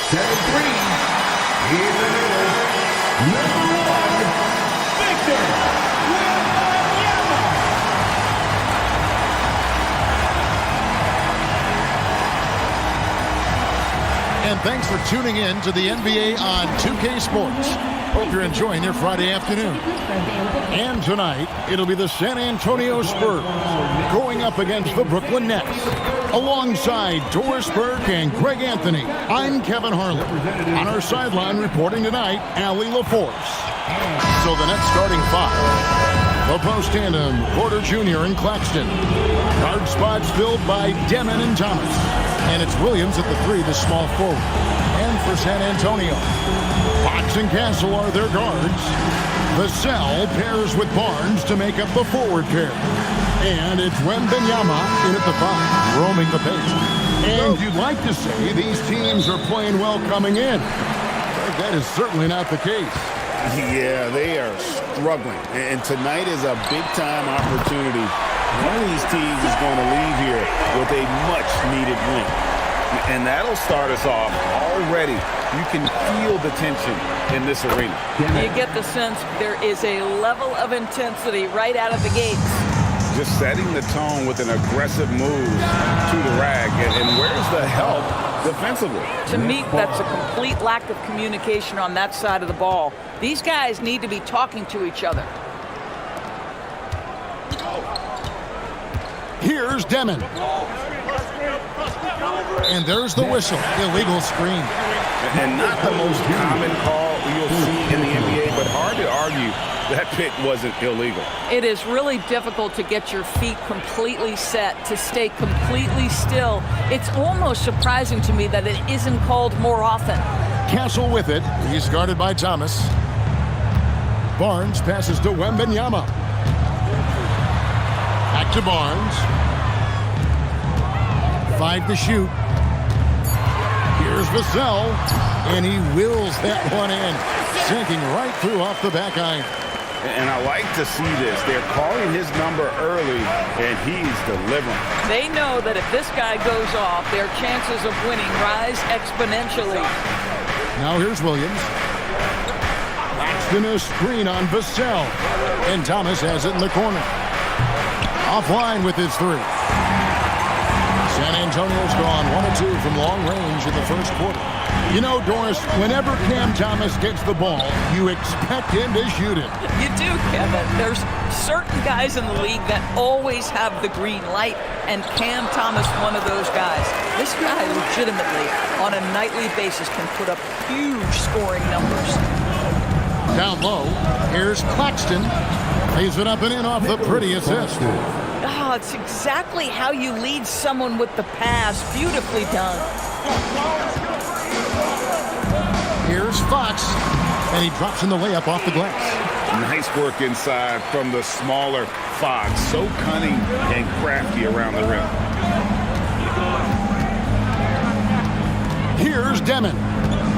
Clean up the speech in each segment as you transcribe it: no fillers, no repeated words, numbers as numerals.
7-3. In the middle, number 1, Victor Wembanyama. And thanks for tuning in to the NBA on 2K Sports. Hope you're enjoying your Friday afternoon. And tonight, it'll be the San Antonio Spurs going up against the Brooklyn Nets. Alongside Doris Burke and Greg Anthony, I'm Kevin Harlan. On our sideline reporting tonight, Allie LaForce. So the Nets starting 5. The post tandem, Porter Jr. and Claxton. Guard spots filled by Demon and Thomas. And it's Williams at the 3, the small forward. And for San Antonio, Fox and Castle are their guards. Vassell pairs with Barnes to make up the forward pair. And it's Wembanyama in at the 5, roaming the pace. And you'd like to say these teams are playing well coming in. But that is certainly not the case. Yeah, they are struggling. And tonight is a big-time opportunity. One of these teams is going to leave here with a much-needed win. And that'll start us off already. You can feel the tension in this arena. You get the sense there is a level of intensity right out of the gates. Just setting the tone with an aggressive move to the rack. And where's the help defensively? To me, that's a complete lack of communication on that side of the ball. These guys need to be talking to each other. Here's Demon. And there's the whistle. Illegal screen. And not the most common call you'll see in the NBA, but hard to argue that pick wasn't illegal. It is really difficult to get your feet completely set, to stay completely still. It's almost surprising to me that it isn't called more often. Castle with it. He's guarded by Thomas. Barnes passes to Wembanyama. Back to Barnes. 5 to shoot. Here's Vassell, and he wills that one in, sinking right through off the back iron. And I like to see this. They're calling his number early, and he's delivering. They know that if this guy goes off, their chances of winning rise exponentially. Now here's Williams. Claxton a screen on Vassell, and Thomas has it in the corner. Offline with his 3. San Antonio's gone 1 of 2 from long range in the first quarter. You know, Doris, whenever Cam Thomas gets the ball, you expect him to shoot it. You do, Kevin. There's certain guys in the league that always have the green light, and Cam Thomas one of those guys. This guy legitimately, on a nightly basis, can put up huge scoring numbers. Down low, here's Claxton. Lays it up and in off the pretty assist. Oh, it's exactly how you lead someone with the pass. Beautifully done. Here's Fox, and he drops in the layup off the glass. Nice work inside from the smaller Fox. So cunning and crafty around the rim. Here's Demon,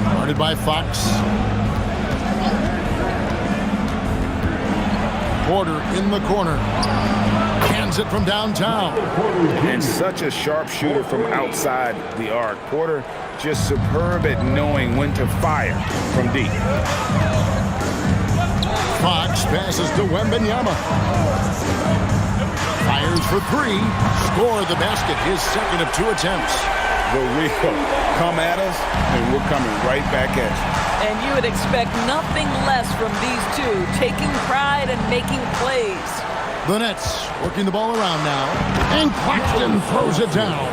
guarded by Fox. Porter in the corner. Hands it from downtown. And such a sharp shooter from outside the arc. Porter just superb at knowing when to fire from deep. Fox passes to Wembanyama. Fires for 3. Score the basket. His second of 2 attempts. The real come at us, and we're coming right back at you. And you would expect nothing less from these two, taking pride and making plays. The Nets working the ball around now. And Claxton throws it down.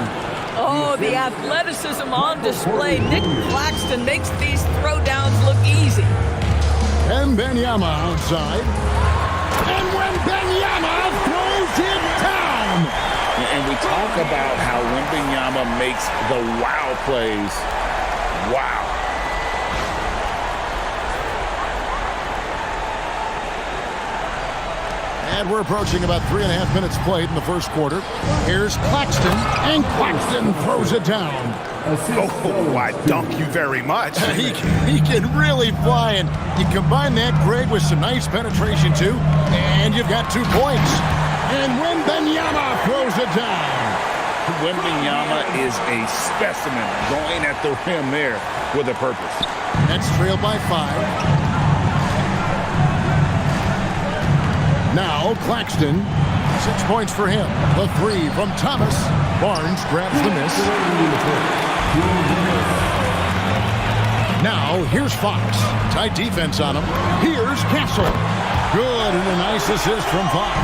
Oh, the athleticism on display. Nick Claxton makes these throwdowns look easy. Wembanyama outside. And Wembanyama throws it down. And we talk about how Wembanyama makes the wow plays. Wow. And we're approaching about 3.5 minutes played in the first quarter. Here's Claxton, and Claxton throws it down. Oh, I dunk you very much. he can really fly, and you combine that, Greg, with some nice penetration, too, and you've got 2 points. And Wembanyama throws it down. Wembanyama is a specimen going at the rim there with a purpose. Nets trailed by 5. Now Claxton, 6 points for him. The 3 from Thomas. Barnes grabs the miss. Now here's Fox. Tight defense on him. Here's Castle. Good, and a nice assist from Fox.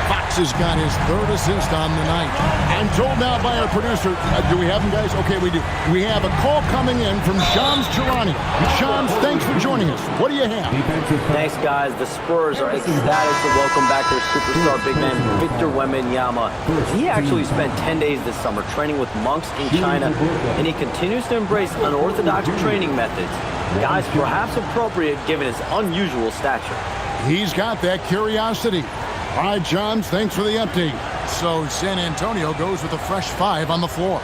Fox has got his 3rd assist on the night. I'm told now by our producer, do we have him, guys? Okay, we do. We have a call coming in from Shams Charania. Shams, thanks for joining us. What do you have? Thanks, guys. The Spurs are ecstatic to welcome back their superstar big man, Victor Wembanyama. He actually spent 10 days this summer training with monks in China, and he continues to embrace unorthodox training methods. Guys, perhaps appropriate given his unusual stature. He's got that curiosity. All right, Johns, thanks for the update. So San Antonio goes with a fresh 5 on the floor.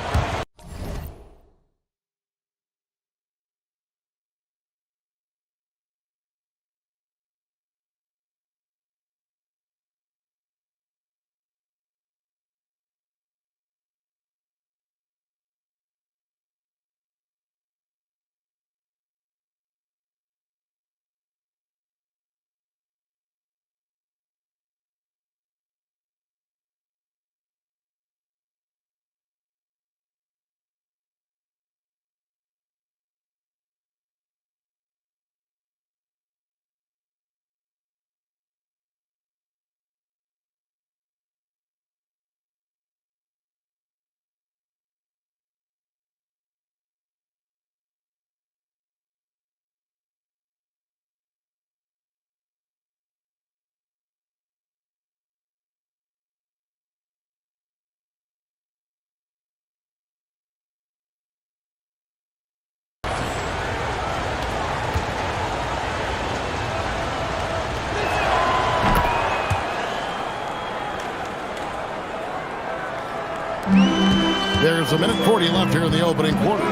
There's a minute 40 left here in the opening quarter.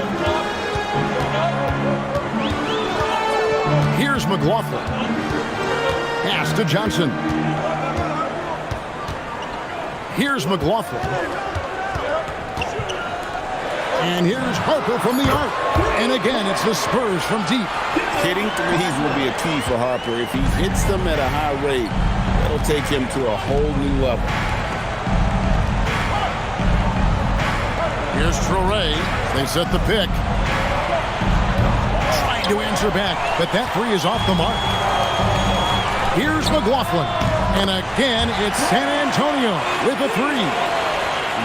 Here's McLaughlin. Pass to Johnson. Here's McLaughlin. And here's Harper from the arc. And again, it's the Spurs from deep. Hitting threes will be a key for Harper. If he hits them at a high rate, that'll take him to a whole new level. Here's Traoré. They set the pick. Trying to answer back, but that 3 is off the mark. Here's McLaughlin. And again, it's San Antonio with a 3.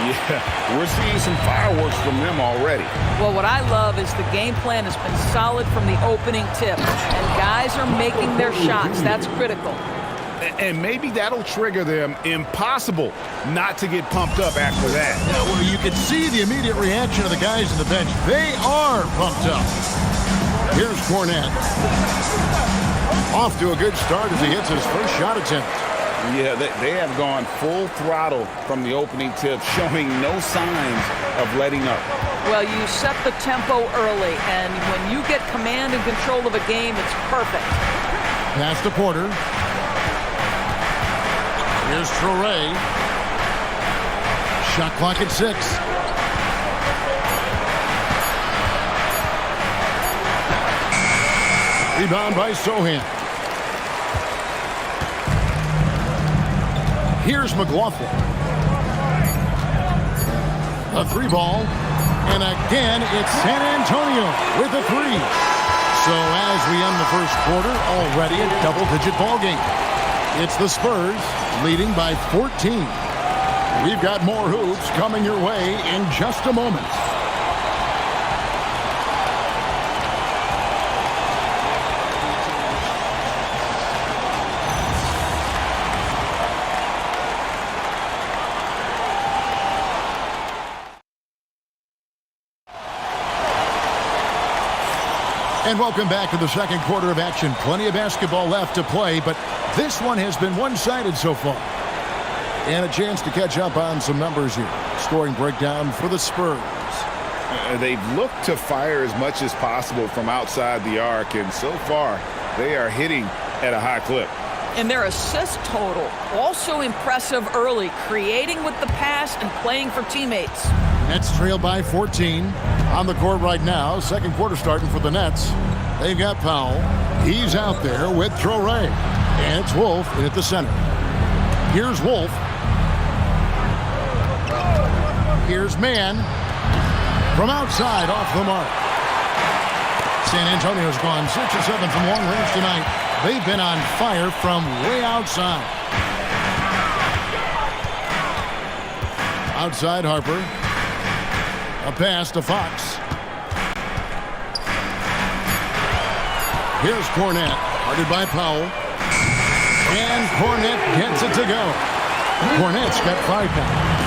Yeah, we're seeing some fireworks from them already. Well, what I love is the game plan has been solid from the opening tip. And guys are making their shots. That's critical. And maybe that'll trigger them. Impossible not to get pumped up after that. Yeah, well, you can see the immediate reaction of the guys on the bench. They are pumped up. Here's Fournette. Off to a good start as he hits his first shot attempt. Yeah, they have gone full throttle from the opening tip, showing no signs of letting up. Well, you set the tempo early, and when you get command and control of a game, it's perfect. Pass to Porter. Here's Traoré. Shot clock at 6. Rebound by Sohan. Here's McLaughlin. A 3 ball. And again, it's San Antonio with a 3. So as we end the first quarter, already a double-digit ball game. It's the Spurs leading by 14. We've got more hoops coming your way in just a moment. And welcome back to the second quarter of action. Plenty of basketball left to play, but this one has been one-sided so far. And a chance to catch up on some numbers here. Scoring breakdown for the Spurs. They've looked to fire as much as possible from outside the arc, and so far they are hitting at a high clip. And their assist total, also impressive early, creating with the pass and playing for teammates. Nets trail by 14 on the court right now. Second quarter starting for the Nets. They've got Powell. He's out there with Traore. And it's Wolf in at the center. Here's Wolf. Here's Mann. From outside, off the mark. San Antonio's gone 6 or 7 from long range tonight. They've been on fire from way outside. Outside Harper. A pass to Fox. Here's Cornette. Guarded by Powell. And Cornette gets it to go. Cornette's got 5 now.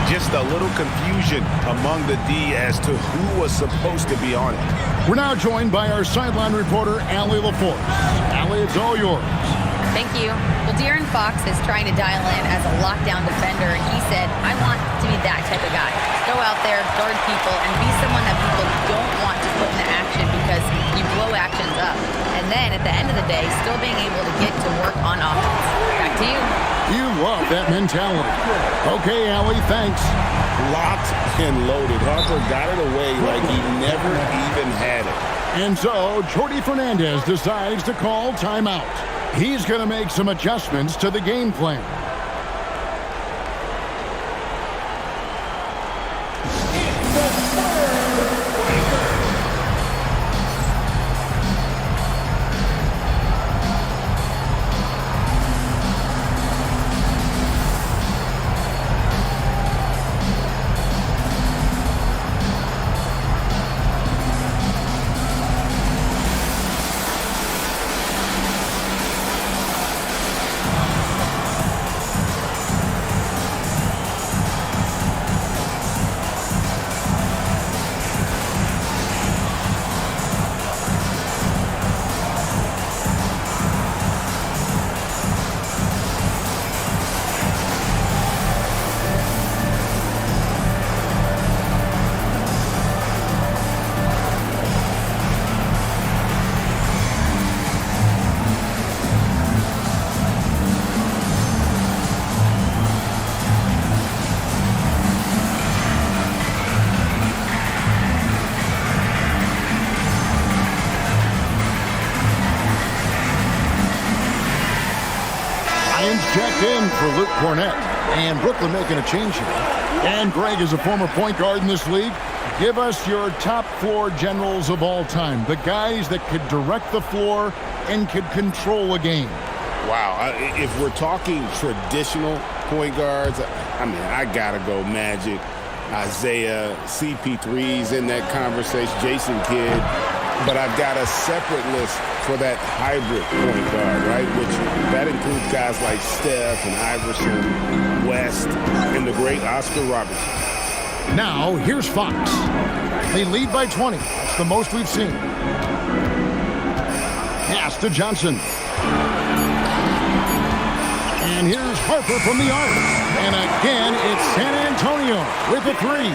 Just a little confusion among the D as to who was supposed to be on it. We're now joined by our sideline reporter, Allie LaForce. Allie, it's all yours. Thank you. Well, De'Aaron Fox is trying to dial in as a lockdown defender, and he said, I want to be that type of guy. Go out there, guard people, and be someone that people don't want to put into action because you blow actions up. And then at the end of the day, still being able to get to work on offense. Back to you. You love that mentality. Okay, Allie, thanks. Locked and loaded. Harper got it away like he never even had it. And so, Jordi Fernandez decides to call timeout. He's going to make some adjustments to the game plan. Checked in for Luke Cornette. And Brooklyn making a change here. And Greg is a former point guard in this league. Give us your top floor generals of all time. The guys that could direct the floor and could control a game. Wow. If we're talking traditional point guards, I mean, I got to go Magic, Isaiah, CP3's in that conversation, Jason Kidd. But I've got a separate list for that hybrid point guard, right? Which that includes guys like Steph and Iverson, West, and the great Oscar Robertson. Now, here's Fox. They lead by 20. That's the most we've seen. Pass to Johnson. And here's Harper from the arc. And again, it's San Antonio with a 3.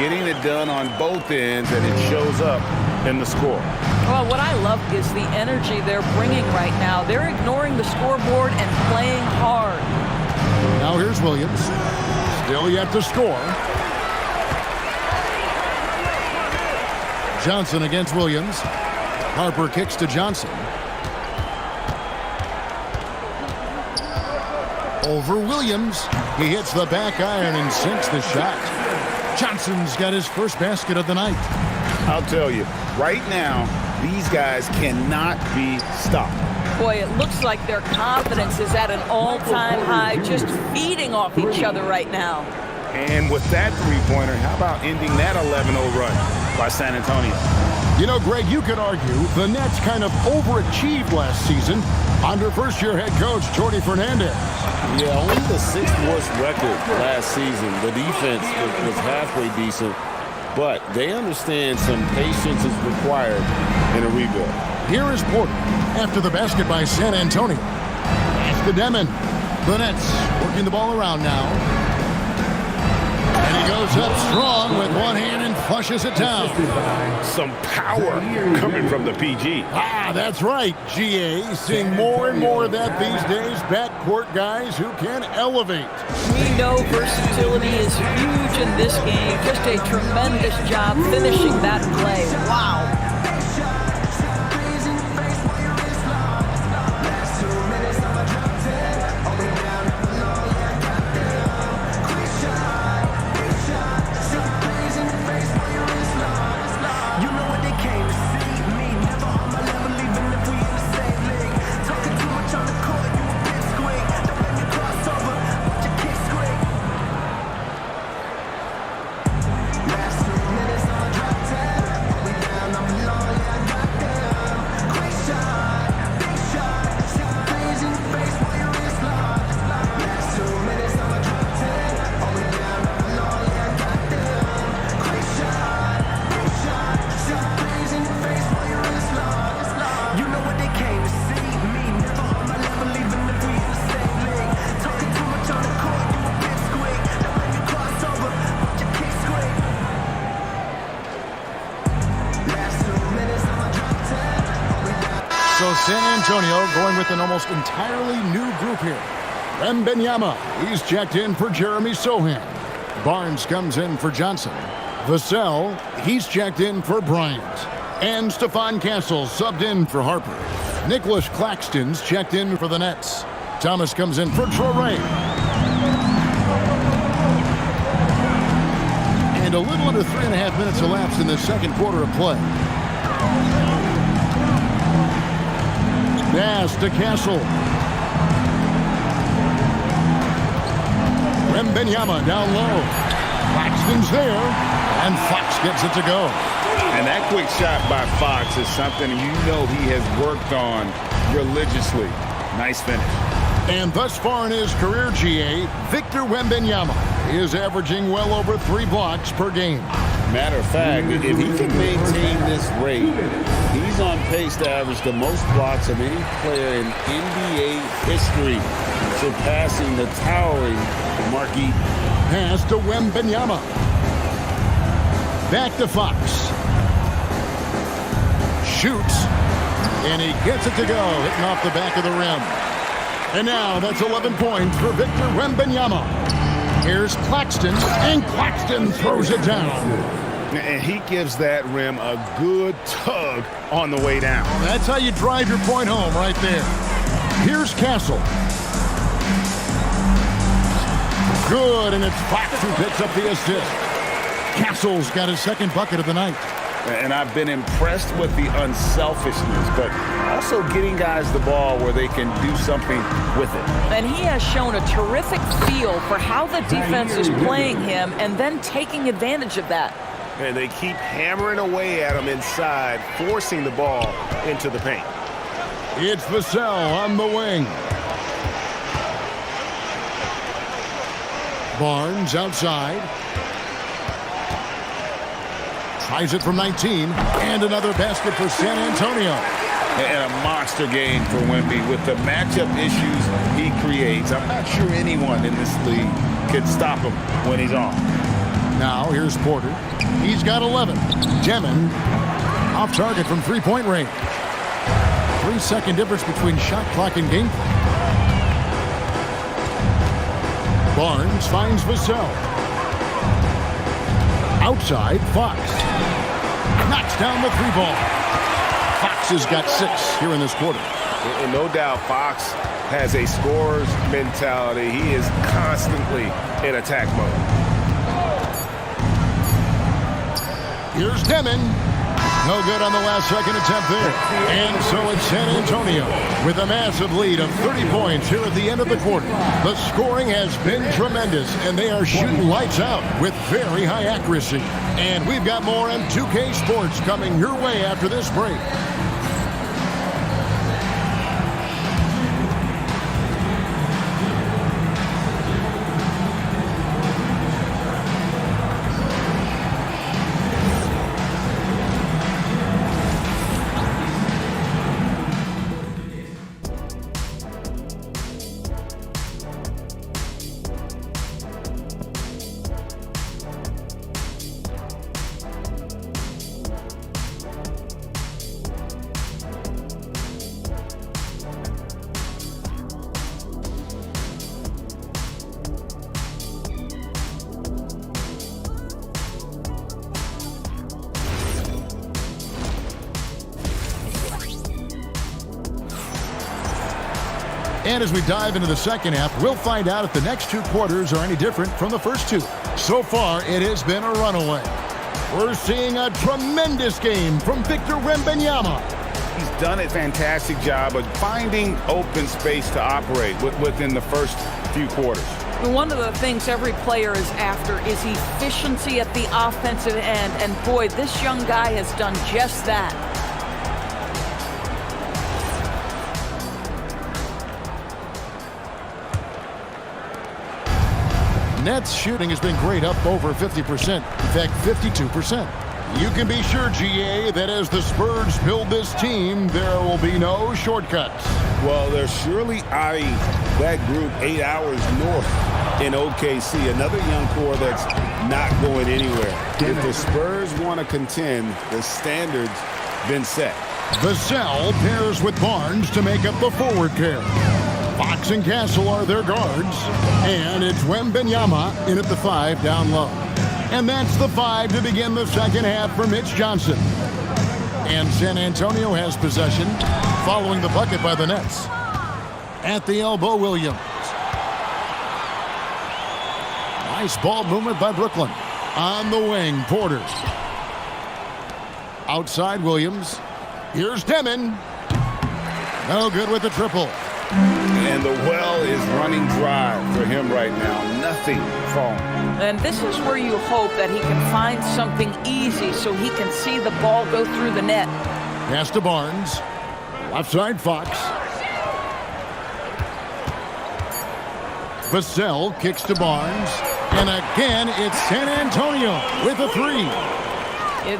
Getting it done on both ends, and it shows up in the score. Well, what I love is the energy they're bringing right now. They're ignoring the scoreboard and playing hard. Now here's Williams. Still yet to score. Johnson against Williams. Harper kicks to Johnson. Over Williams. He hits the back iron and sinks the shot. Johnson's got his first basket of the night. I'll tell you, right now, these guys cannot be stopped. Boy, it looks like their confidence is at an all-time high, just feeding off each other right now. And with that three-pointer, how about ending that 11-0 run by San Antonio? You know, Greg, you could argue the Nets kind of overachieved last season under first-year head coach Jordi Fernandez. Yeah, only the 6th worst record last season. The defense was halfway decent, but they understand some patience is required in a rebuild. Here is Porter after the basket by San Antonio. It's to Demon. The Nets working the ball around now. And he goes up strong with one hand and flushes it down. Some power coming from the PG. That's right, GA. Seeing more and more of that these days. Backcourt guys who can elevate. We know versatility is huge in this game. Just a tremendous job finishing that play. Wow. So San Antonio going with an almost entirely new group here. Wembanyama, he's checked in for Jeremy Sohan. Barnes comes in for Johnson. Vassell, he's checked in for Bryant. And Stephon Castle subbed in for Harper. Nicholas Claxton's checked in for the Nets. Thomas comes in for Traore. And a little under 3.5 minutes elapsed in the second quarter of play. Pass to Castle. Wembanyama down low. Claxton's there, and Fox gets it to go. And that quick shot by Fox is something you know he has worked on religiously. Nice finish. And thus far in his career, GA, Victor Wembanyama is averaging well over 3 blocks per game. Matter of fact, if he can maintain this rate, he's on pace to average the most blocks of any player in NBA history, surpassing the towering Mark Eaton. Pass to Wembanyama. Back to Fox. Shoots. And he gets it to go, hitting off the back of the rim. And now that's 11 points for Victor Wembanyama. Here's Claxton, and Claxton throws it down. And he gives that rim a good tug on the way down. That's how you drive your point home right there. Here's Castle. Good, and it's Fox who picks up the assist. Castle's got his second bucket of the night. And I've been impressed with the unselfishness, but also getting guys the ball where they can do something with it. And he has shown a terrific feel for how the defense is playing him and then taking advantage of that. And they keep hammering away at him inside, forcing the ball into the paint. It's Vassell on the wing. Barnes outside. Tries it from 19, and another basket for San Antonio. And a monster game for Wemby with the matchup issues he creates. I'm not sure anyone in this league can stop him when he's on. Now here's Porter. He's got 11. Demon off target from three-point range. 3-second difference between shot clock and game clock. Barnes finds Vassell. Outside, Fox. Knocks down the 3-ball. Fox has got 6 here in this quarter. And no doubt Fox has a scorer's mentality. He is constantly in attack mode. Here's Demon. No good on the last second attempt there. And so it's San Antonio with a massive lead of 30 points here at the end of the quarter. The scoring has been tremendous, and they are shooting lights out with very high accuracy. And we've got more on 2K Sports coming your way after this break. And as we dive into the second half, we'll find out if the next two quarters are any different from the first two. So far, it has been a runaway. We're seeing a tremendous game from Victor Wembanyama. He's done a fantastic job of finding open space to operate within the first few quarters. One of the things every player is after is efficiency at the offensive end. And boy, this young guy has done just that. Nets shooting has been great, up over 50%. In fact, 52%. You can be sure, GA, that as the Spurs build this team, there will be no shortcuts. Well, they're surely eyeing that group 8 hours north in OKC. Another young core that's not going anywhere. If the Spurs want to contend, the standard's been set. Vassell pairs with Barnes to make up the forward pair. Fox and Castle are their guards. And it's Wembanyama in at the 5 down low. And that's the 5 to begin the second half for Mitch Johnson. And San Antonio has possession following the bucket by the Nets. At the elbow, Williams. Nice ball movement by Brooklyn. On the wing, Porter. Outside, Williams. Here's Demon. No good with the triple. And the well is running dry for him right now. Nothing falling. And this is where you hope that he can find something easy so he can see the ball go through the net. Pass to Barnes. Left side, Fox. Vassell kicks to Barnes. And again, it's San Antonio with a 3.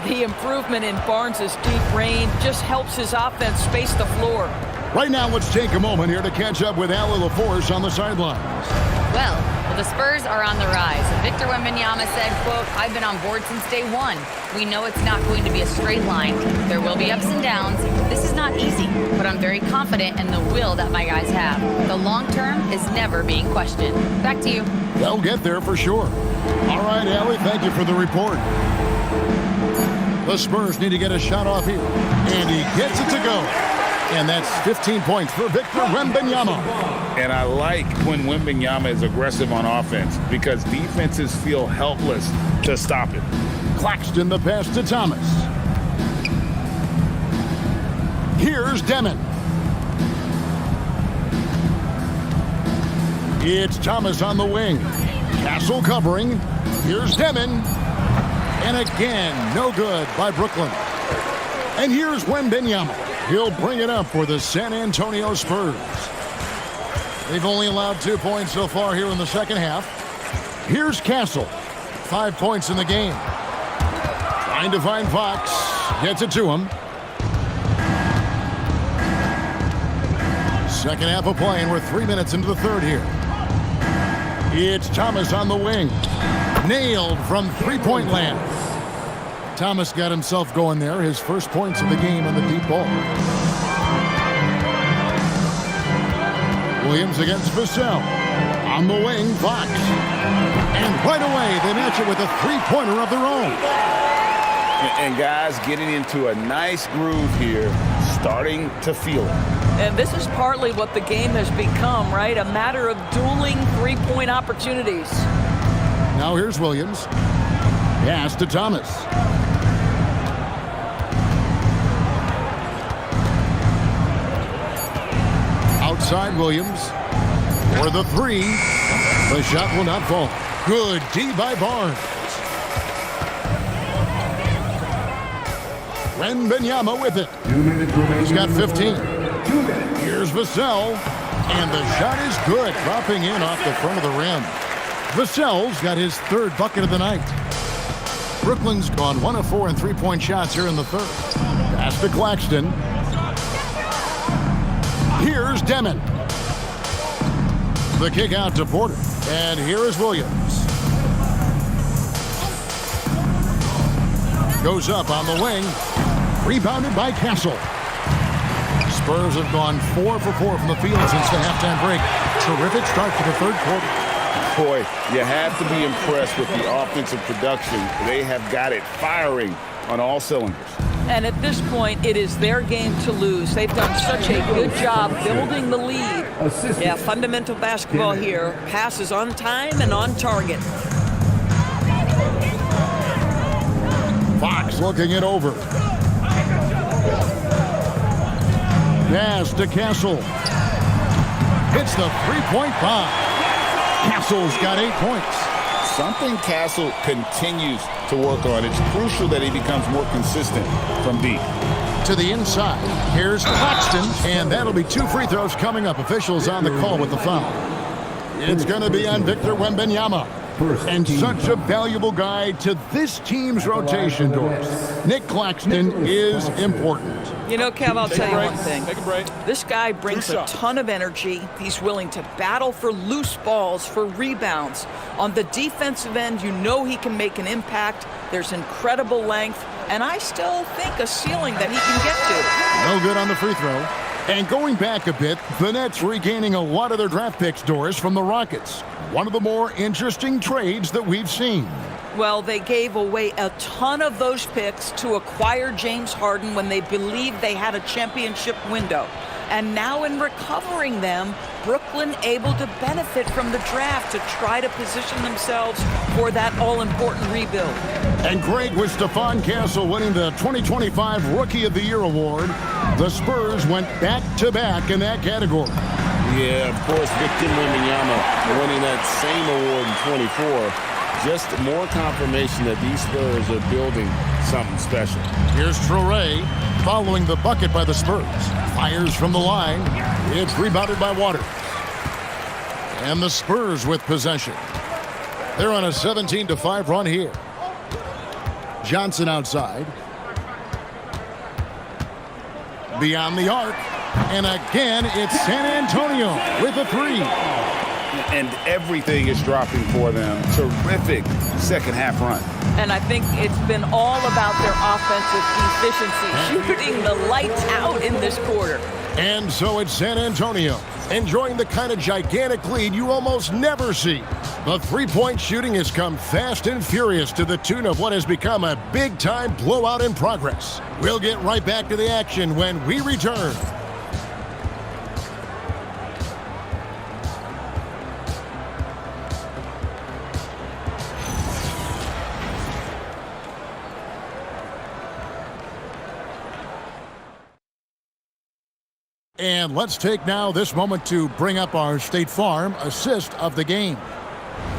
The improvement in Barnes' deep range just helps his offense space the floor. Right now, let's take a moment here to catch up with Ali LaForce on the sidelines. Well, the Spurs are on the rise. Victor Wembanyama said, quote, "I've been on board since day one. We know it's not going to be a straight line. There will be ups and downs. This is not easy, but I'm very confident in the will that my guys have. The long term is never being questioned." Back to you. They'll get there for sure. All right, Ali, thank you for the report. The Spurs need to get a shot off here. And he gets it to go. And that's 15 points for Victor Wembanyama. And I like when Wembanyama is aggressive on offense because defenses feel helpless to stop him. Claxton the pass to Thomas. Here's Demon. It's Thomas on the wing. Castle covering. Here's Demon. And again, no good by Brooklyn. And here's Wembanyama. He'll bring it up for the San Antonio Spurs. They've only allowed 2 points so far here in the second half. Here's Castle. 5 points in the game. Trying to find Fox. Gets it to him. Second half of play, and we're 3 minutes into the third here. It's Thomas on the wing. Nailed from three-point land. Thomas got himself going there. His first points of the game on the deep ball. Williams against Vassell. On the wing, Fox. And right away, they match it with a three-pointer of their own. And guys getting into a nice groove here, starting to feel it. And this is partly what the game has become, right? A matter of dueling three-point opportunities. Now here's Williams. Pass to Thomas. Outside Williams for the 3. The shot will not fall. Good D by Barnes. Wembanyama with it. He's got 15. Here's Vassell. And the shot is good. Dropping in off the front of the rim. Vassell's got his third bucket of the night. Brooklyn's gone 1 of 4 in three-point shots here in the third. Pass to Claxton. Here's Demon. The kick out to Porter. And here is Williams. Goes up on the wing. Rebounded by Castle. Spurs have gone 4 for 4 from the field since the halftime break. Terrific start to the third quarter. Boy, you have to be impressed with the offensive production. They have got it firing on all cylinders. And at this point, it is their game to lose. They've done such a good job building the lead. Yeah, fundamental basketball here. Passes on time and on target. Fox looking it over. Pass to Castle. Hits the three-point bomb. Castle's got 8 points. Something Castle continues to work on. It's crucial that he becomes more consistent from deep. To the inside. Here's Claxton, and that'll be 2 free throws coming up. Officials on the call with the foul. It's going to be on Victor Wembanyama. And such a valuable guy to this team's rotation, Doris. Nick Claxton is important. You know, Kev, I'll tell you one thing. This guy brings a ton of energy. He's willing to battle for loose balls, for rebounds. On the defensive end, you know he can make an impact. There's incredible length, and I still think a ceiling that he can get to. No good on the free throw. And going back a bit, the Nets regaining a lot of their draft picks, Doris, from the Rockets. One of the more interesting trades that we've seen. Well, they gave away a ton of those picks to acquire James Harden when they believed they had a championship window. And now in recovering them, Brooklyn able to benefit from the draft to try to position themselves for that all-important rebuild. And great with Stephon Castle winning the 2025 Rookie of the Year award. The Spurs went back-to-back in that category. Yeah, of course, Victor Wembanyama winning that same award in 24. Just more confirmation that these Spurs are building something special. Here's Traoré following the bucket by the Spurs. Fires from the line. It's rebounded by Waters. And the Spurs with possession. They're on a 17-5 run here. Johnson outside. Beyond the arc. And again, it's San Antonio with a 3. And everything is dropping for them. Terrific second half run. And I think it's been all about their offensive efficiency, shooting the lights out in this quarter. And so it's San Antonio, enjoying the kind of gigantic lead you almost never see. The three-point shooting has come fast and furious to the tune of what has become a big-time blowout in progress. We'll get right back to the action when we return. And let's take now this moment to bring up our State Farm assist of the game.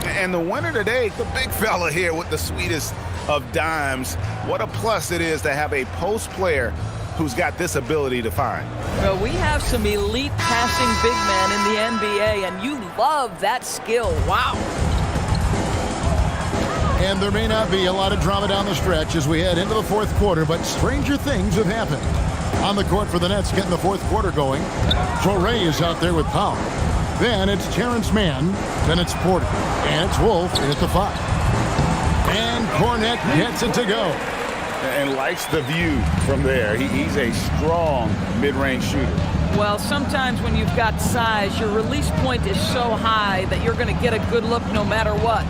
And the winner today, the big fella here with the sweetest of dimes. What a plus it is to have a post player who's got this ability to find. Well, we have some elite passing big men in the NBA, and you love that skill. Wow. And there may not be a lot of drama down the stretch as we head into the fourth quarter, but stranger things have happened. On the court for the Nets, getting the fourth quarter going. Traoré is out there with Powell. Then it's Terrence Mann. Then it's Porter. And it's Wolf at the 5. And Cornette gets it to go. And likes the view from there. He's a strong mid-range shooter. Well, sometimes when you've got size, your release point is so high that you're going to get a good look no matter what.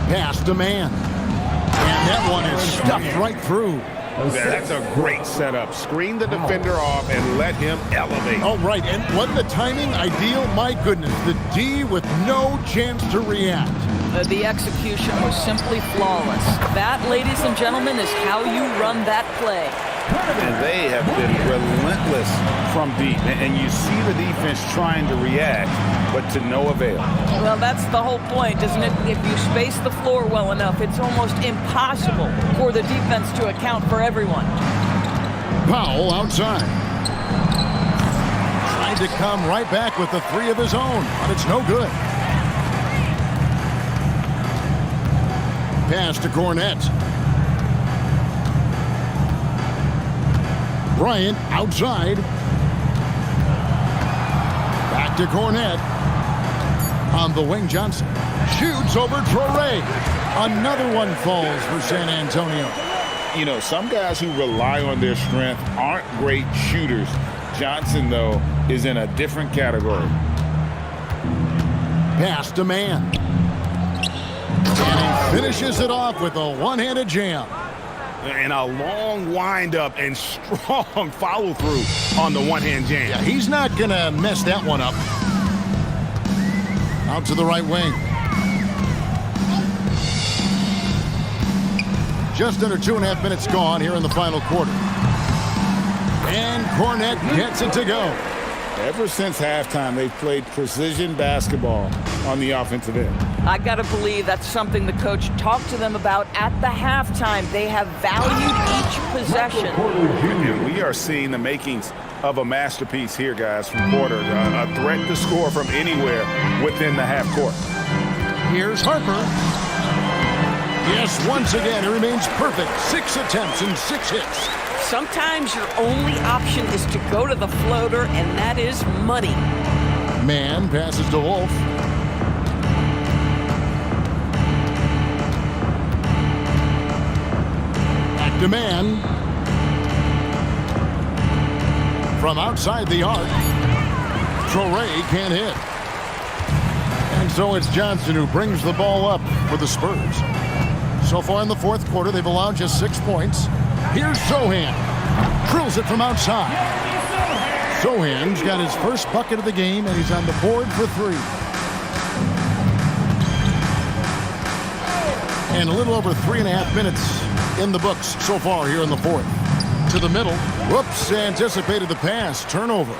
Pass to Mann. And that one is stuffed right through. That's a great setup. Screen the defender off and let him elevate. Oh, right. And wasn't the timing ideal? My goodness. The D with no chance to react. The execution was simply flawless. That, ladies and gentlemen, is how you run that play. And they have been relentless from deep. And you see the defense trying to react, but to no avail. Well, that's the whole point, isn't it? If you space the floor well enough, it's almost impossible for the defense to account for everyone. Powell outside. Trying to come right back with the 3 of his own, but it's no good. Pass to Cornette. Bryant outside. Back to Cornette. On the wing, Johnson. Shoots over Traoré. Another one falls for San Antonio. You know, some guys who rely on their strength aren't great shooters. Johnson, though, is in a different category. Pass to Mann. And he finishes it off with a one-handed jam. And a long windup and strong follow-through on the one-hand jam. Yeah, he's not going to mess that one up. Out to the right wing. Just under 2.5 minutes gone here in the final quarter. And Cornette gets it to go. Ever since halftime, they've played precision basketball on the offensive end. I got to believe that's something the coach talked to them about at the halftime. They have valued each possession. And we are seeing the makings of a masterpiece here, guys, from Porter. A threat to score from anywhere within the half court. Here's Harper. Yes, once again, he remains perfect. 6 attempts and 6 hits. Sometimes your only option is to go to the floater, and that is money. Man passes to Wolf. Back to Man. From outside the arc, Traoré can't hit. And so it's Johnson who brings the ball up for the Spurs. So far in the fourth quarter, they've allowed just 6 points. Here's Sohan. Drills it from outside. Sohan's got his first bucket of the game, and he's on the board for 3. And a little over 3.5 minutes in the books so far here in the fourth. To the middle. Whoops, anticipated the pass. Turnover.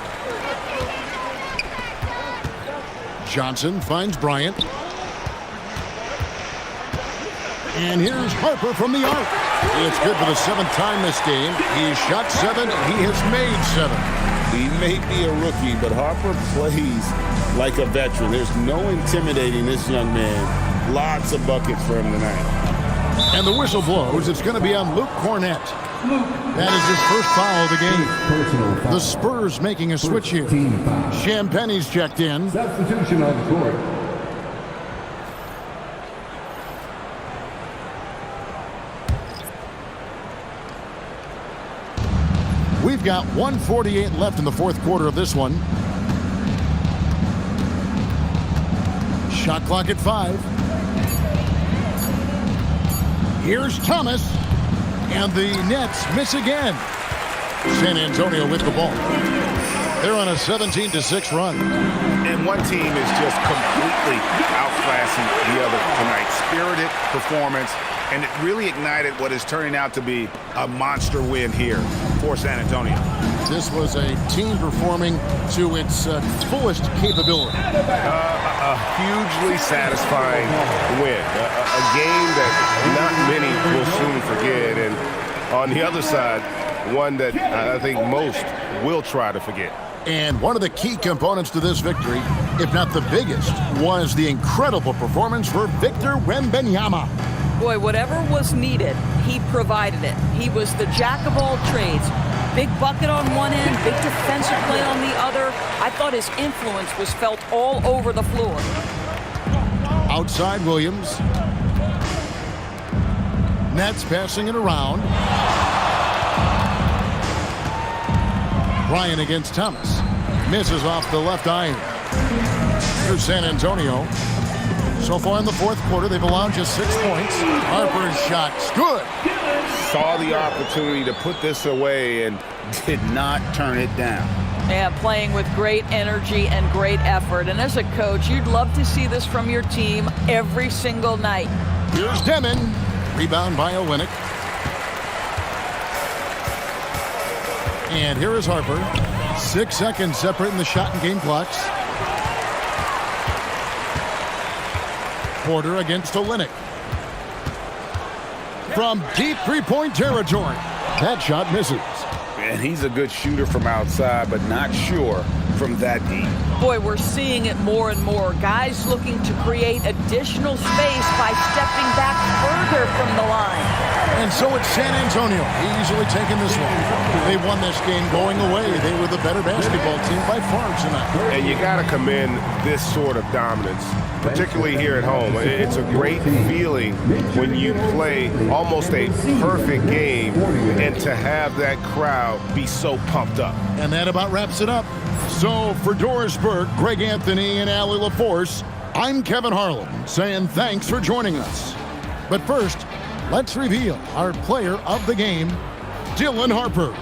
Johnson finds Bryant. And here's Harper from the arc. It's good for the 7th time this game. He's shot 7. He has made 7. He may be a rookie, but Harper plays like a veteran. There's no intimidating this young man. Lots of buckets for him tonight. And the whistle blows. It's going to be on Luke Cornette. That is his first foul of the game. The Spurs making a switch here. Champagne's checked in. Substitution on the court. We've got 1:48 left in the fourth quarter of this one. Shot clock at 5. Here's Thomas. And the Nets miss again. San Antonio with the ball. They're on a 17-6 run. And one team is just completely outclassing the other tonight. Spirited performance, and it really ignited what is turning out to be a monster win here for San Antonio. This was a team performing to its fullest capability. A hugely satisfying win. A game that not many will soon forget. And on the other side, one that I think most will try to forget. And one of the key components to this victory, if not the biggest, was the incredible performance for Victor Wembanyama. Boy, whatever was needed, he provided it. He was the jack of all trades. Big bucket on one end, big defensive play on the other. I thought his influence was felt all over the floor. Outside Williams. Nets passing it around. Bryant against Thomas. Misses off the left iron. Here's San Antonio. So far in the fourth quarter, they've allowed just 6 points. Harper's shot's good. Saw the opportunity to put this away and did not turn it down. Yeah, playing with great energy and great effort. And as a coach, you'd love to see this from your team every single night. Here's Demon. Rebound by Olynyk. And here is Harper. 6 seconds separating the shot and game clocks. Porter against Olynyk. From deep three-point territory. That shot misses. And he's a good shooter from outside, but not sure from that deep. Boy, we're seeing it more and more. Guys looking to create additional space by stepping back further from the line. And so it's San Antonio easily taking this one. They won this game going away. They were the better basketball team by far tonight. And you got to commend this sort of dominance, particularly here at home. It's a great feeling when you play almost a perfect game and to have that crowd be so pumped up. And that about wraps it up. So for Doris Burke, Greg Anthony, and Allie LaForce, I'm Kevin Harlan saying thanks for joining us. But first, Let's reveal our player of the game, Dylan Harper.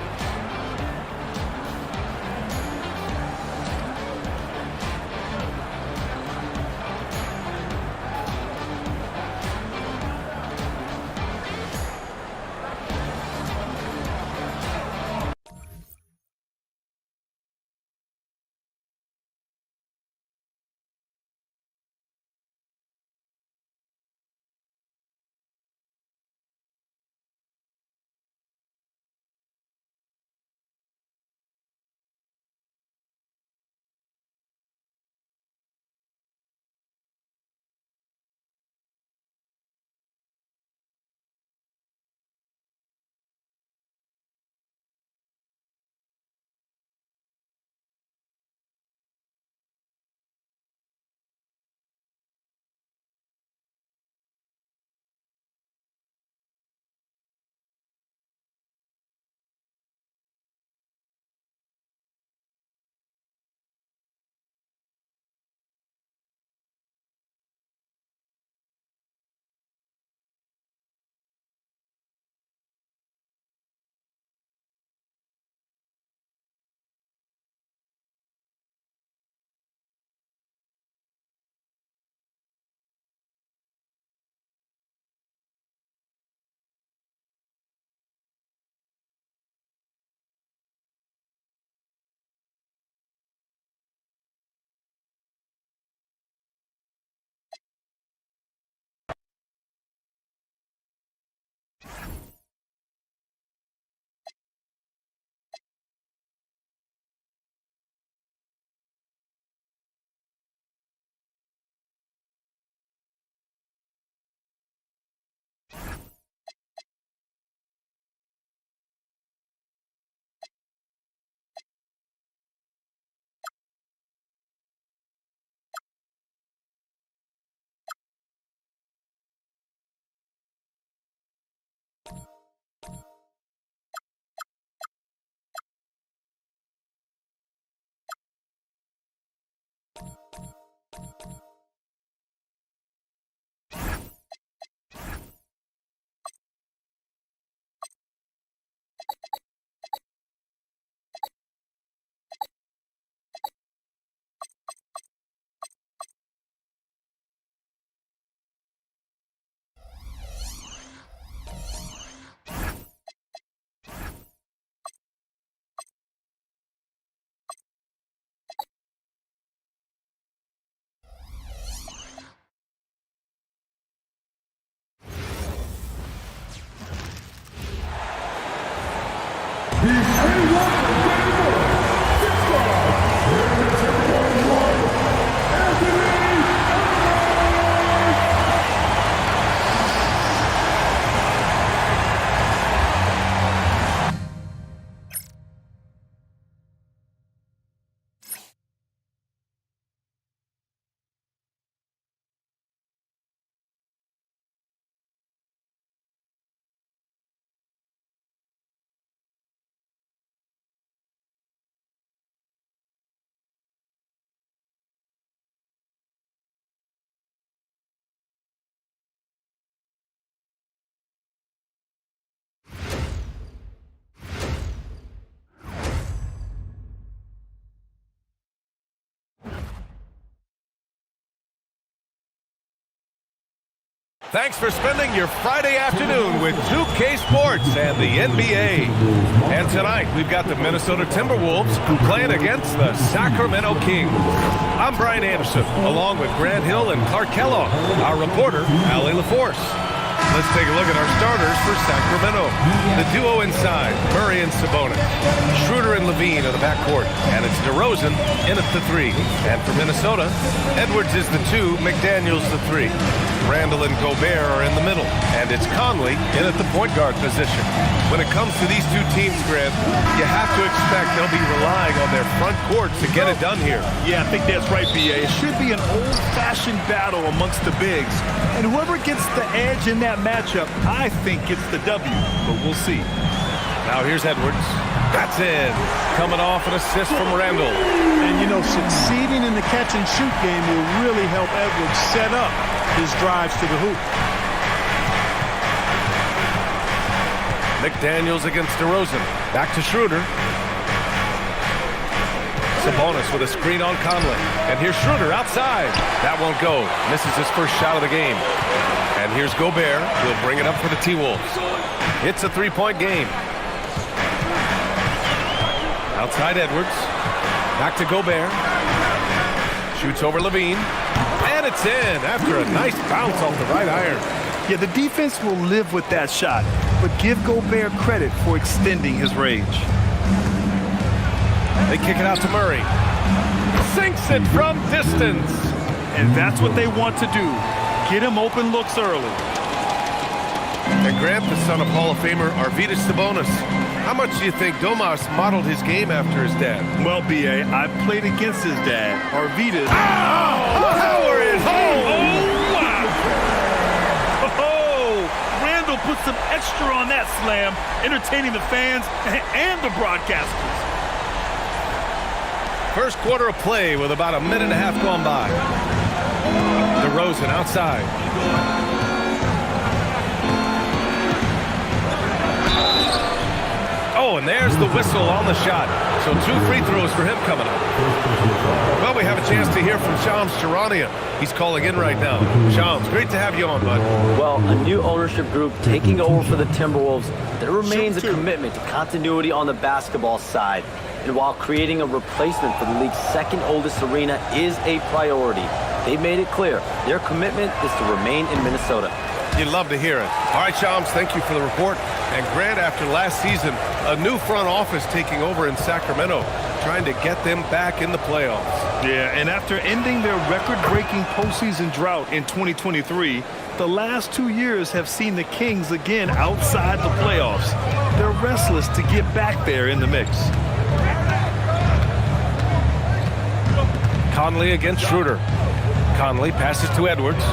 Thanks for spending your Friday afternoon with 2K Sports and the NBA. And tonight, we've got the Minnesota Timberwolves playing against the Sacramento Kings. I'm Brian Anderson, along with Grant Hill and Clark Kellogg, our reporter, Allie LaForce. Let's take a look at our starters for Sacramento. The duo inside, Murray and Sabonis. Schroeder and Levine in the backcourt. And it's DeRozan in at the 3. And for Minnesota, Edwards is the 2, McDaniels the 3. Randall and Gobert are in the middle. And it's Conley in at the point guard position. When it comes to these two teams, Grant, you have to expect they'll be relying on their front court to get it done here. Yeah, I think that's right, B.A. It should be an old-fashioned battle amongst the bigs. And whoever gets the edge in that matchup, I think gets the W. But we'll see. Now here's Edwards. That's in. Coming off an assist from Randall. And, you know, succeeding in the catch-and-shoot game will really help Edwards set up his drives to the hoop. McDaniels against DeRozan. Back to Schroeder. Sabonis with a screen on Conley. And here's Schroeder outside. That won't go. Misses his first shot of the game. And here's Gobert. He'll bring it up for the T-Wolves. It's a three-point game. Outside Edwards. Back to Gobert. Shoots over Levine. And it's in after a nice bounce off the right iron. Yeah, the defense will live with that shot, but give Gobert credit for extending his range. They kick it out to Murray. Sinks it from distance. And that's what they want to do. Get him open looks early. And Grant, the son of Hall of Famer Arvydas Sabonis. How much do you think Domas modeled his game after his dad? Well, B.A., I played against his dad, Arvydas. Power is home! Oh, wow! Oh, Randall put some extra on that slam, entertaining the fans and the broadcasters. First quarter of play with about a minute and a half gone by. DeRozan outside. Oh, and there's the whistle on the shot. So 2 free throws for him coming up. Well, we have a chance to hear from Shams Charania. He's calling in right now. Shams, great to have you on, bud. Well, a new ownership group taking over for the Timberwolves. There remains a commitment to continuity on the basketball side. And while creating a replacement for the league's second oldest arena is a priority, they've made it clear their commitment is to remain in Minnesota. You'd love to hear it. All right, Shams, thank you for the report. And Grant, after last season, a new front office taking over in Sacramento, trying to get them back in the playoffs. Yeah, and after ending their record-breaking postseason drought in 2023, the last 2 years have seen the Kings again outside the playoffs. They're restless to get back there in the mix. Conley against Schroeder. Conley passes to Edwards.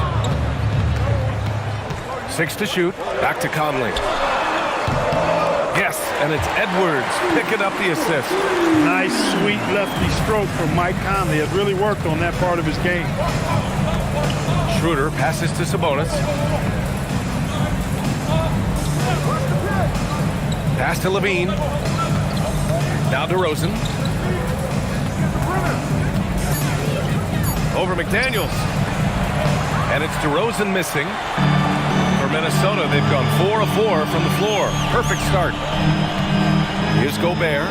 6 to shoot. Back to Conley. Yes, and it's Edwards picking up the assist. Nice, sweet lefty stroke from Mike Conley. It really worked on that part of his game. Schroeder passes to Sabonis. Pass to Levine. Now DeRozan. Over McDaniels. And it's DeRozan missing. For Minnesota, they've gone 4 of 4 from the floor. Perfect start. Here's Gobert.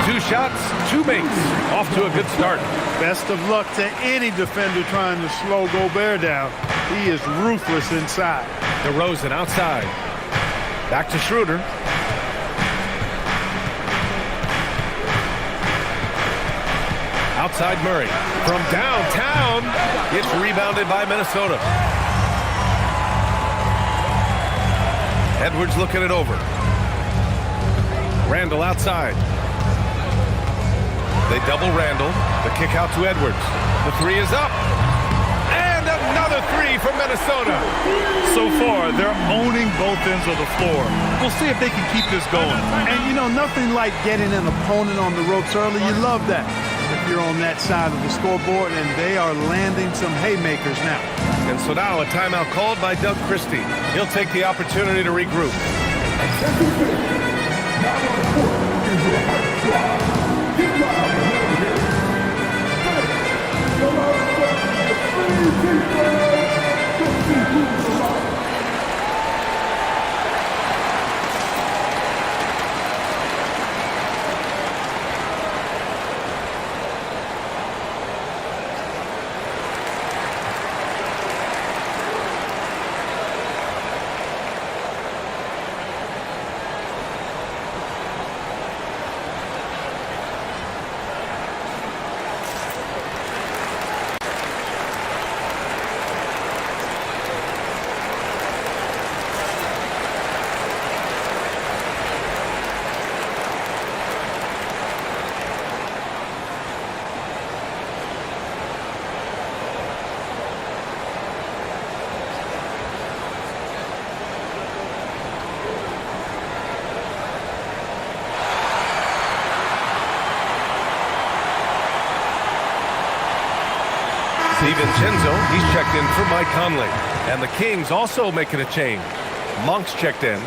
Two shots, 2 makes. Off to a good start. Best of luck to any defender trying to slow Gobert down. He is ruthless inside. DeRozan outside. Back to Schroeder. Outside Murray. From downtown, it's rebounded by Minnesota. Edwards looking it over. Randall outside. They double Randall. The kick out to Edwards. The 3 is up. And another 3 from Minnesota. So far, they're owning both ends of the floor. We'll see if they can keep this going. And, you know, nothing like getting an opponent on the ropes early. You love that. If you're on that side of the scoreboard, and they are landing some haymakers now. And so now a timeout called by Doug Christie. He'll take the opportunity to regroup. DiVincenzo, he's checked in for Mike Conley. And the Kings also making a change. Monk's checked in.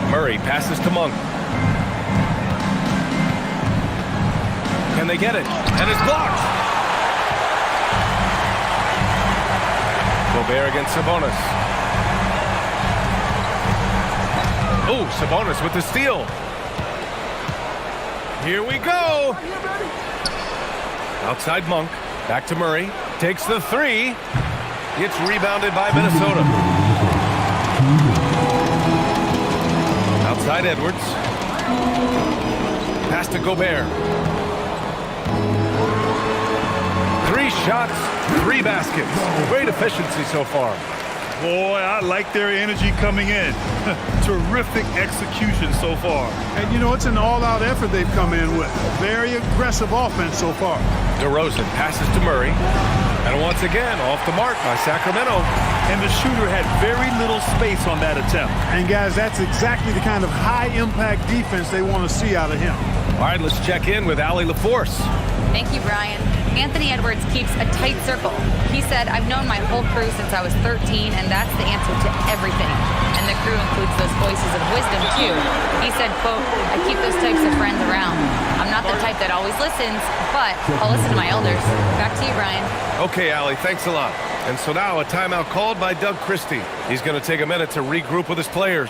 Murray passes to Monk. Can they get it? And it's blocked. Gobert against Sabonis. Oh, Sabonis with the steal. Here we go. Outside Monk. Back to Murray. Takes the three. It's rebounded by Minnesota. Outside Edwards. Pass to Gobert. 3 shots, 3 baskets. Great efficiency so far. Boy, I like their energy coming in. Terrific execution so far. And, you know, it's an all-out effort they've come in with. Very aggressive offense so far. DeRozan passes to Murray. And once again, off the mark by Sacramento. And the shooter had very little space on that attempt. And, guys, that's exactly the kind of high-impact defense they want to see out of him. All right, let's check in with Allie LaForce. Thank you, Brian. Anthony Edwards keeps a tight circle. He said, I've known my whole crew since I was 13, and that's the answer to everything. And the crew includes those voices of wisdom, too. He said, quote, I keep those types of friends around. I'm not the type that always listens, but I'll listen to my elders. Back to you, Brian. Okay, Allie, thanks a lot. And so now a timeout called by Doug Christie. He's going to take a minute to regroup with his players.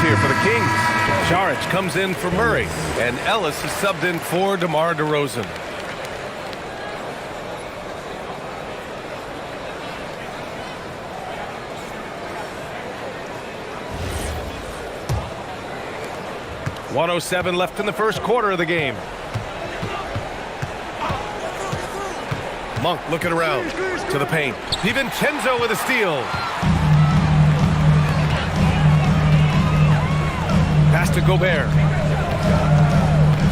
Here for the Kings. Saric comes in for Murray, and Ellis is subbed in for DeMar DeRozan. .107 left in the first quarter of the game. Monk looking around to the paint. DiVincenzo with a steal. Pass to Gobert.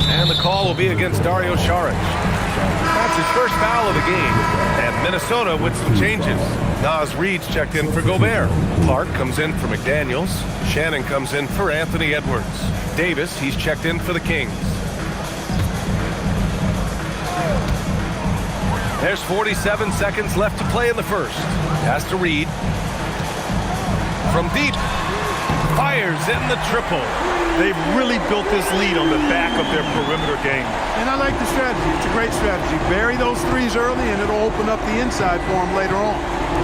And the call will be against Dario Saric. That's his first foul of the game. And Minnesota with some changes. Naz Reid's checked in for Gobert. Clark comes in for McDaniels. Shannon comes in for Anthony Edwards. Davis, he's checked in for the Kings. There's 47 seconds left to play in the first. Pass to Reid. From deep. Fires in the triple. They've really built this lead on the back of their perimeter game. And I like the strategy. It's a great strategy. Bury those threes early, and it'll open up the inside for them later on.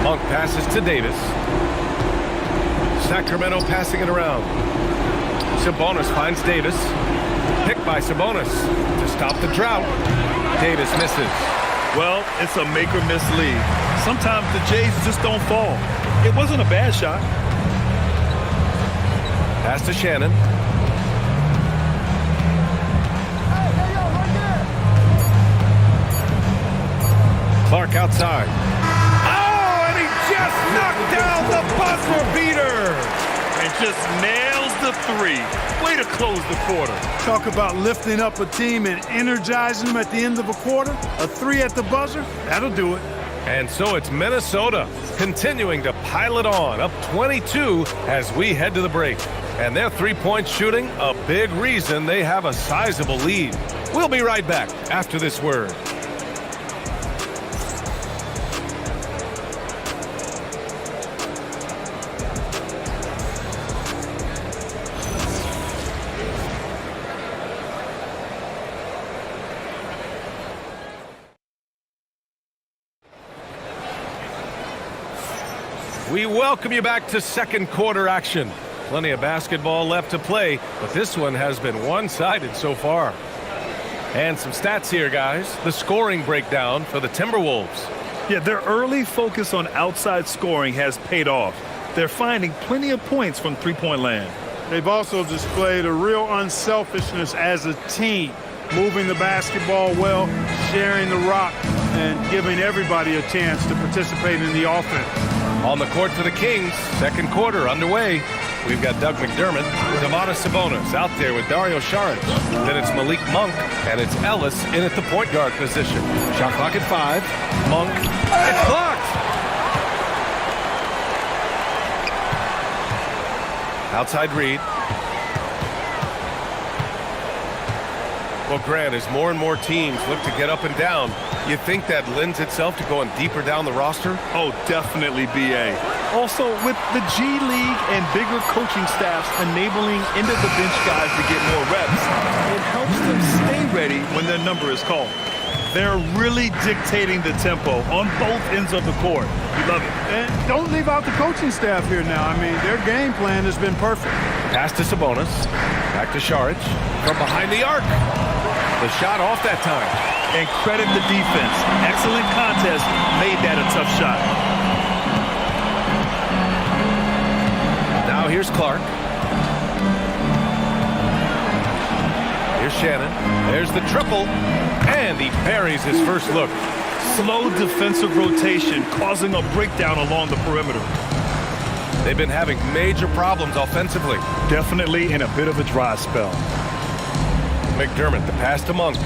Monk passes to Davis. Sacramento passing it around. Sabonis finds Davis. Picked by Sabonis to stop the drought. Davis misses. Well, it's a make-or-miss lead. Sometimes the Jays just don't fall. It wasn't a bad shot. Pass to Shannon. Clark outside. Oh, and he just knocked down the buzzer beater. And just nails the three. Way to close the quarter. Talk about lifting up a team and energizing them at the end of a quarter. A three at the buzzer, that'll do it. And so it's Minnesota continuing to pile it on, up 22 as we head to the break. And their three-point shooting, a big reason they have a sizable lead. We'll be right back after this word. We welcome you back to second quarter action. Plenty of basketball left to play, but this one has been one-sided so far. And some stats here, guys. The scoring breakdown for the Timberwolves. Yeah, their early focus on outside scoring has paid off. They're finding plenty of points from three-point land. They've also displayed a real unselfishness as a team, moving the basketball well, sharing the rock, and giving everybody a chance to participate in the offense. On the court for the Kings, second quarter underway. We've got Doug McDermott, Domantas Sabonis out there with Dario Saric. Then it's Malik Monk, and it's Ellis in at the point guard position. Shot clock at 5. Monk, it's blocked! Outside Reed. Well, Grant, as more and more teams look to get up and down, you think that lends itself to going deeper down the roster? Oh, definitely, B.A. Also, with the G League and bigger coaching staffs enabling end-of-the-bench guys to get more reps, it helps them stay ready when their number is called. They're really dictating the tempo on both ends of the court. We love it. And don't leave out the coaching staff here now. I mean, their game plan has been perfect. Pass to Sabonis. Back to Saric. From behind the arc. The shot off that time. And credit the defense. Excellent contest. Made that a tough shot. Now here's Clark. Here's Shannon. There's the triple. And he buries his first look. Slow defensive rotation causing a breakdown along the perimeter. They've been having major problems offensively. Definitely in a bit of a dry spell. McDermott, the pass to Monk.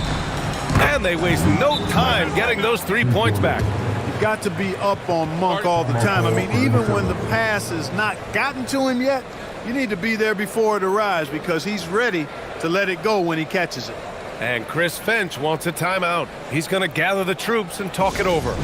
And they waste no time getting those 3 points back. You've got to be up on Monk all the time. I mean, even when the pass has not gotten to him yet, you need to be there before it arrives because he's ready to let it go when he catches it. And Chris Finch wants a timeout. He's going to gather the troops and talk it over.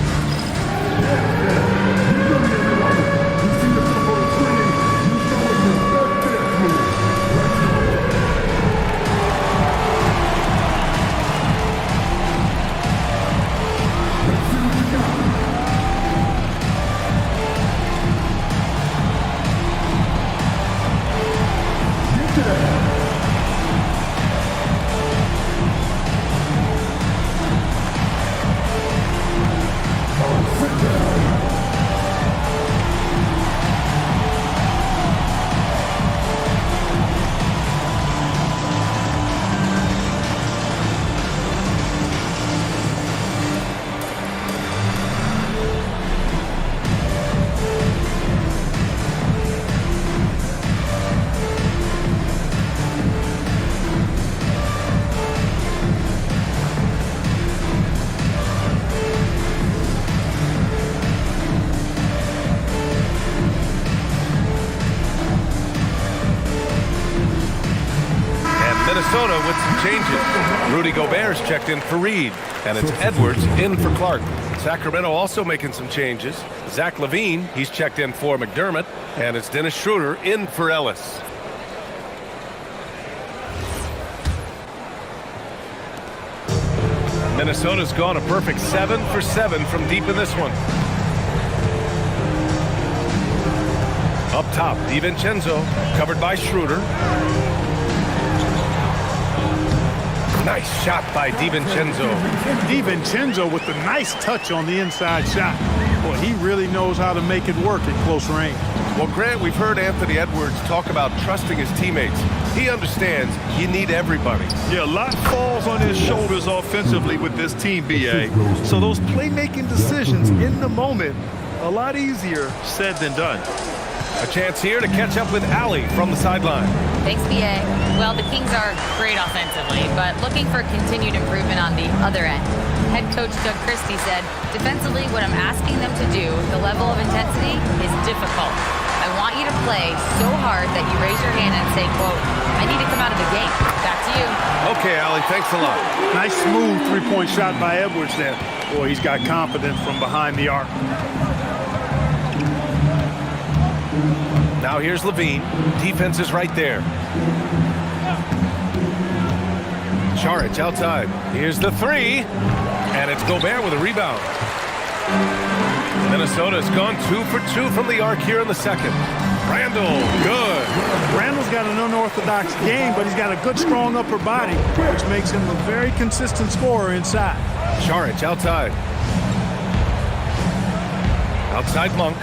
Minnesota with some changes. Rudy Gobert's checked in for Reed, and it's Edwards in for Clark. Sacramento also making some changes. Zach LaVine, he's checked in for McDermott, and it's Dennis Schroeder in for Ellis. Minnesota's gone a perfect 7 for 7 from deep in this one. Up top, DiVincenzo, covered by Schroeder. Nice shot by DiVincenzo. DiVincenzo with the nice touch on the inside shot. Boy, he really knows how to make it work at close range. Well, Grant, we've heard Anthony Edwards talk about trusting his teammates. He understands you need everybody. Yeah, a lot falls on his shoulders offensively with this team, B.A. So those playmaking decisions in the moment, a lot easier said than done. A chance here to catch up with Allie from the sideline. Thanks, BA. Well, the Kings are great offensively, but looking for continued improvement on the other end. Head coach Doug Christie said, defensively, what I'm asking them to do, the level of intensity, is difficult. I want you to play so hard that you raise your hand and say, quote, I need to come out of the game. Back to you. Okay, Allie, thanks a lot. Nice smooth three-point shot by Edwards there. Boy, he's got confidence from behind the arc. Now here's Levine. Defense is right there. Šarić outside. Here's the three. And it's Gobert with a rebound. Minnesota's gone 2 for 2 from the arc here in the second. Randall, good. Randall's got an unorthodox game, but he's got a good, strong upper body, which makes him a very consistent scorer inside. Šarić outside. Outside Monk.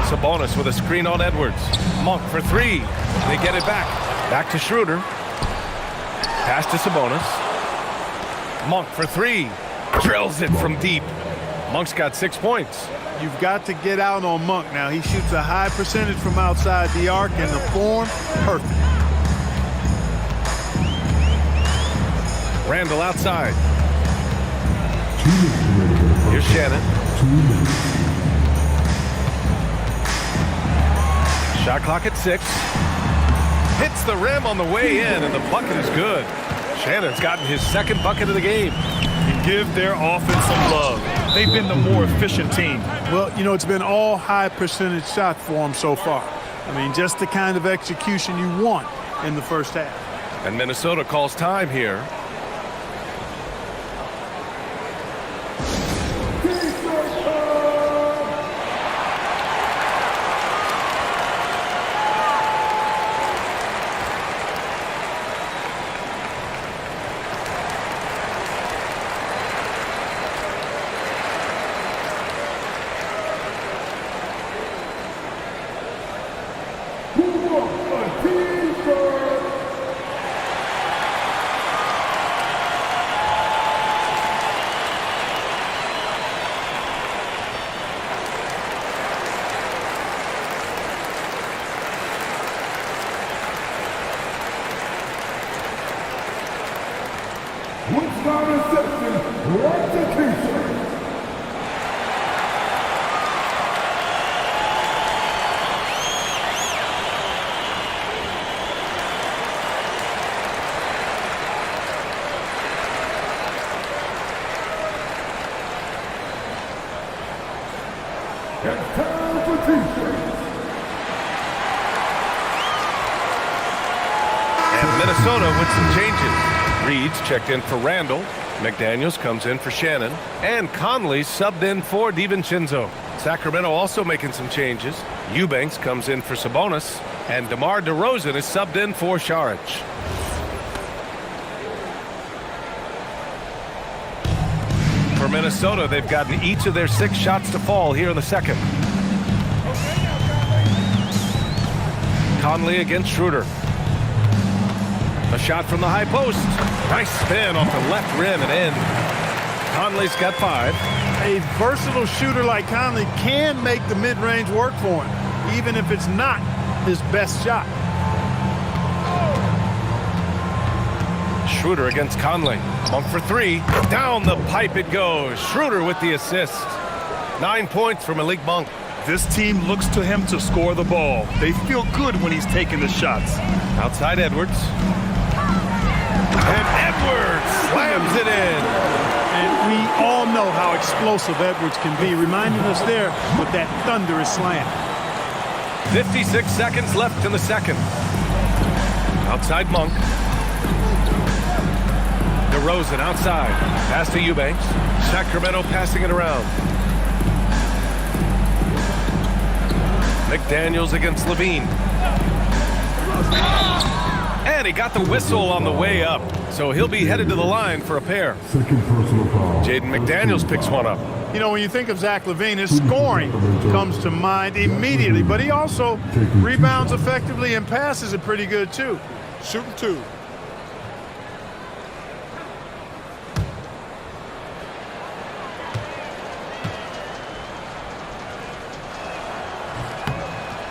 Sabonis with a screen on Edwards. Monk for three. They get it back. Back to Schroeder. Pass to Sabonis. Monk for three. Drills it from deep. Monk's got 6 points. You've got to get out on Monk now. He shoots a high percentage from outside the arc, and the form, perfect. Randall outside. Here's Shannon. Shot clock at 6. Hits the rim on the way in, and the bucket is good. Shannon's gotten his second bucket of the game. And give their offense some love. They've been the more efficient team. Well, you know, it's been all high percentage shots for them so far. I mean, just the kind of execution you want in the first half. And Minnesota calls time here. And Minnesota with some changes. Reed's checked in for Randall. McDaniels comes in for Shannon. And Conley subbed in for DiVincenzo. Sacramento also making some changes. Eubanks comes in for Sabonis. And DeMar DeRozan is subbed in for Šarić. For Minnesota, they've gotten each of their 6 shots to fall here in the second. Conley against Schroeder. A shot from the high post. Nice spin off the left rim and in. Conley's got 5. A versatile shooter like Conley can make the mid-range work for him, even if it's not his best shot. Schroeder against Conley. Monk for 3. Down the pipe it goes. Schroeder with the assist. 9 points for Malik Monk. This team looks to him to score the ball. They feel good when he's taking the shots. Outside Edwards. And Edwards slams it in. And we all know how explosive Edwards can be, reminding us there with that thunderous slam. 56 seconds left in the second. Outside Monk. DeRozan outside. Pass to Eubanks. Sacramento passing it around. McDaniels against Levine. And he got the whistle on the way up. So he'll be headed to the line for a pair. Second personal foul. Jaden McDaniels picks one up. You know, when you think of Zach LaVine, his scoring comes to mind immediately. But he also rebounds effectively and passes it pretty good, too. Shooting 2.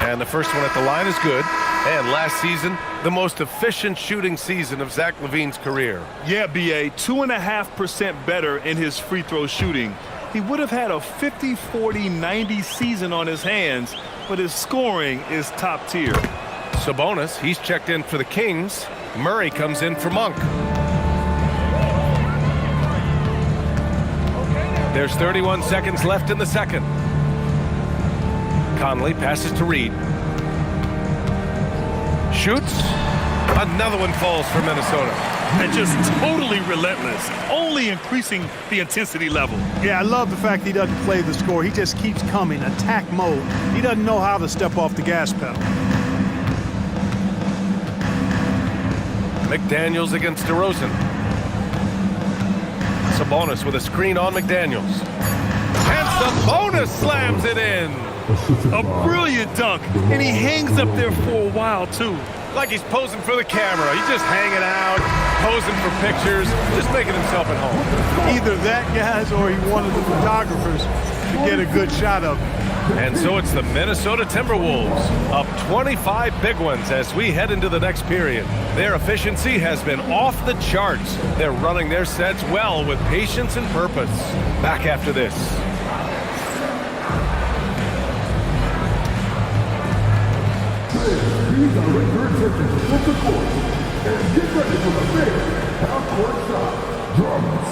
And the first one at the line is good. And last season, the most efficient shooting season of Zach LaVine's career. Yeah, B.A., 2.5% better in his free throw shooting. He would have had a 50-40-90 season on his hands, but his scoring is top tier. Sabonis, he's checked in for the Kings. Murray comes in for Monk. There's 31 seconds left in the second. Conley passes to Reed. Shoots. Another one falls for Minnesota. And just totally relentless, only increasing the intensity level. Yeah, I love the fact he doesn't play the score. He just keeps coming, attack mode. He doesn't know how to step off the gas pedal. McDaniels against DeRozan. Sabonis with a screen on McDaniels. And Sabonis slams it in. A brilliant dunk, and he hangs up there for a while, too. Like he's posing for the camera. He's just hanging out, posing for pictures, just making himself at home. Either that, guys, or he wanted the photographers to get a good shot of him. And so it's the Minnesota Timberwolves, up 25 big ones as we head into the next period. Their efficiency has been off the charts. They're running their sets well with patience and purpose. Back after this. These are regular seconds to flip the court and get ready for the big half-court shot. Drums.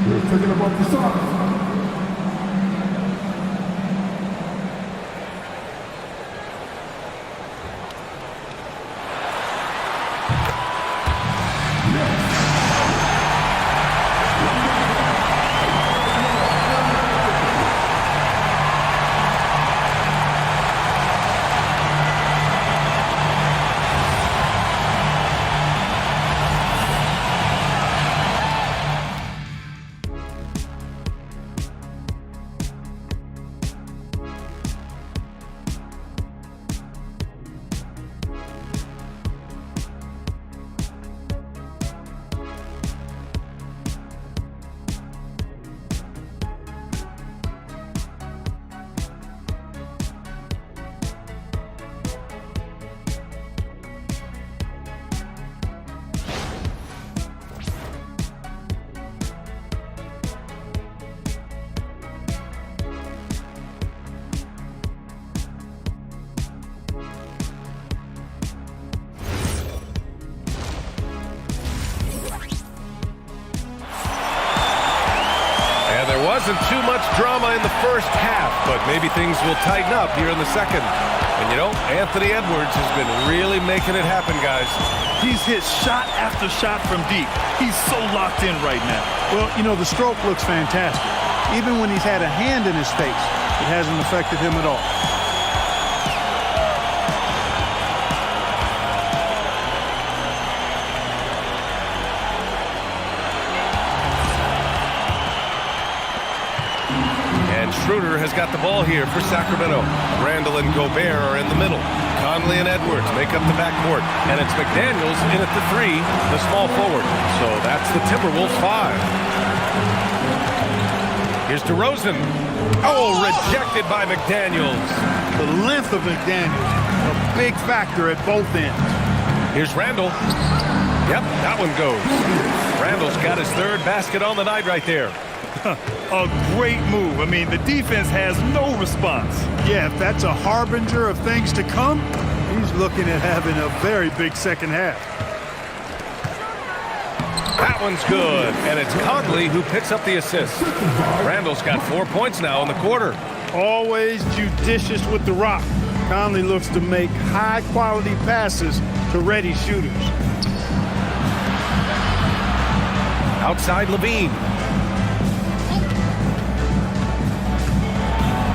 They're taking about the shot. Wasn't too much drama in the first half, but maybe things will tighten up here in the second. And you know, Anthony Edwards has been really making it happen, guys. He's hit shot after shot from deep. He's so locked in right now. Well, you know, the stroke looks fantastic. Even when he's had a hand in his face, it hasn't affected him at all. Schroeder has got the ball here for Sacramento. Randall and Gobert are in the middle. Conley and Edwards make up the backcourt. And it's McDaniels in at the three, the small forward. So that's the Timberwolves 5. Here's DeRozan. Oh, rejected by McDaniels. The length of McDaniels, a big factor at both ends. Here's Randall. Yep, that one goes. Randall's got his third basket on the night right there. A great move. I mean, the defense has no response. Yeah, if that's a harbinger of things to come, he's looking at having a very big second half. That one's good, and it's Conley who picks up the assist. Randall's got 4 points now in the quarter. Always judicious with the rock. Conley looks to make high-quality passes to ready shooters. Outside LaVine.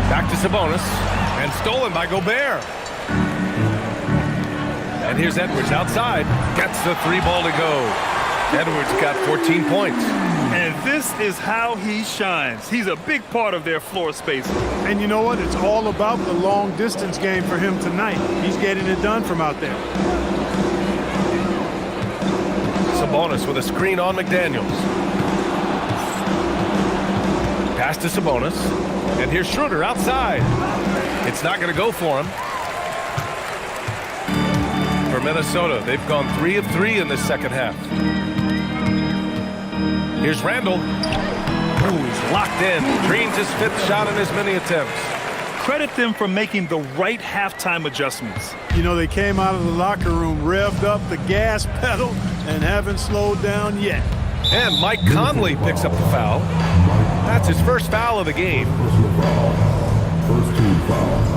Back to Sabonis, and stolen by Gobert. And here's Edwards outside. Gets the three ball to go. Edwards got 14 points. And this is how he shines. He's a big part of their floor space. And you know what? It's all about the long distance game for him tonight. He's getting it done from out there. Sabonis with a screen on McDaniels. Pass to Sabonis. And here's Schroeder outside. It's not going to go for him. For Minnesota, they've gone 3 of 3 in this second half. Here's Randall. Oh, he's locked in. Dreams his 5th shot in as many attempts. Credit them for making the right halftime adjustments. You know, they came out of the locker room, revved up the gas pedal, and haven't slowed down yet. And Mike Conley picks up the foul. That's his first foul of the game. First team foul.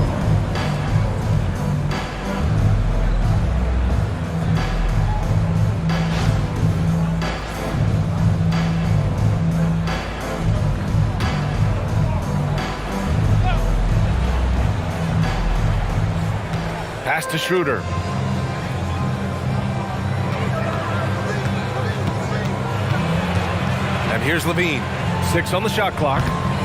Pass to Schroeder. And here's Levine. 6 on the shot clock.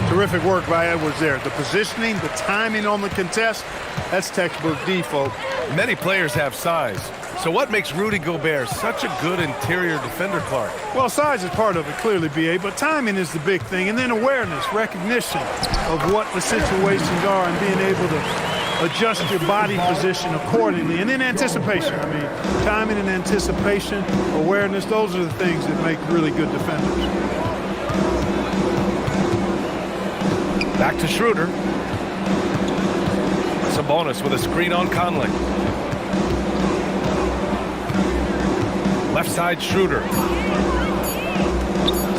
Terrific work by Edwards there. The positioning, the timing on the contest, that's textbook D, folks. Many players have size. So what makes Rudy Gobert such a good interior defender, Clark? Well, size is part of it, clearly, B.A., but timing is the big thing. And then awareness, recognition of what the situations are and being able to adjust your body position accordingly. And then anticipation. I mean, timing and anticipation, awareness, those are the things that make really good defenders. Back to Schroeder. Sabonis with a screen on Conley. Left side, Schroeder.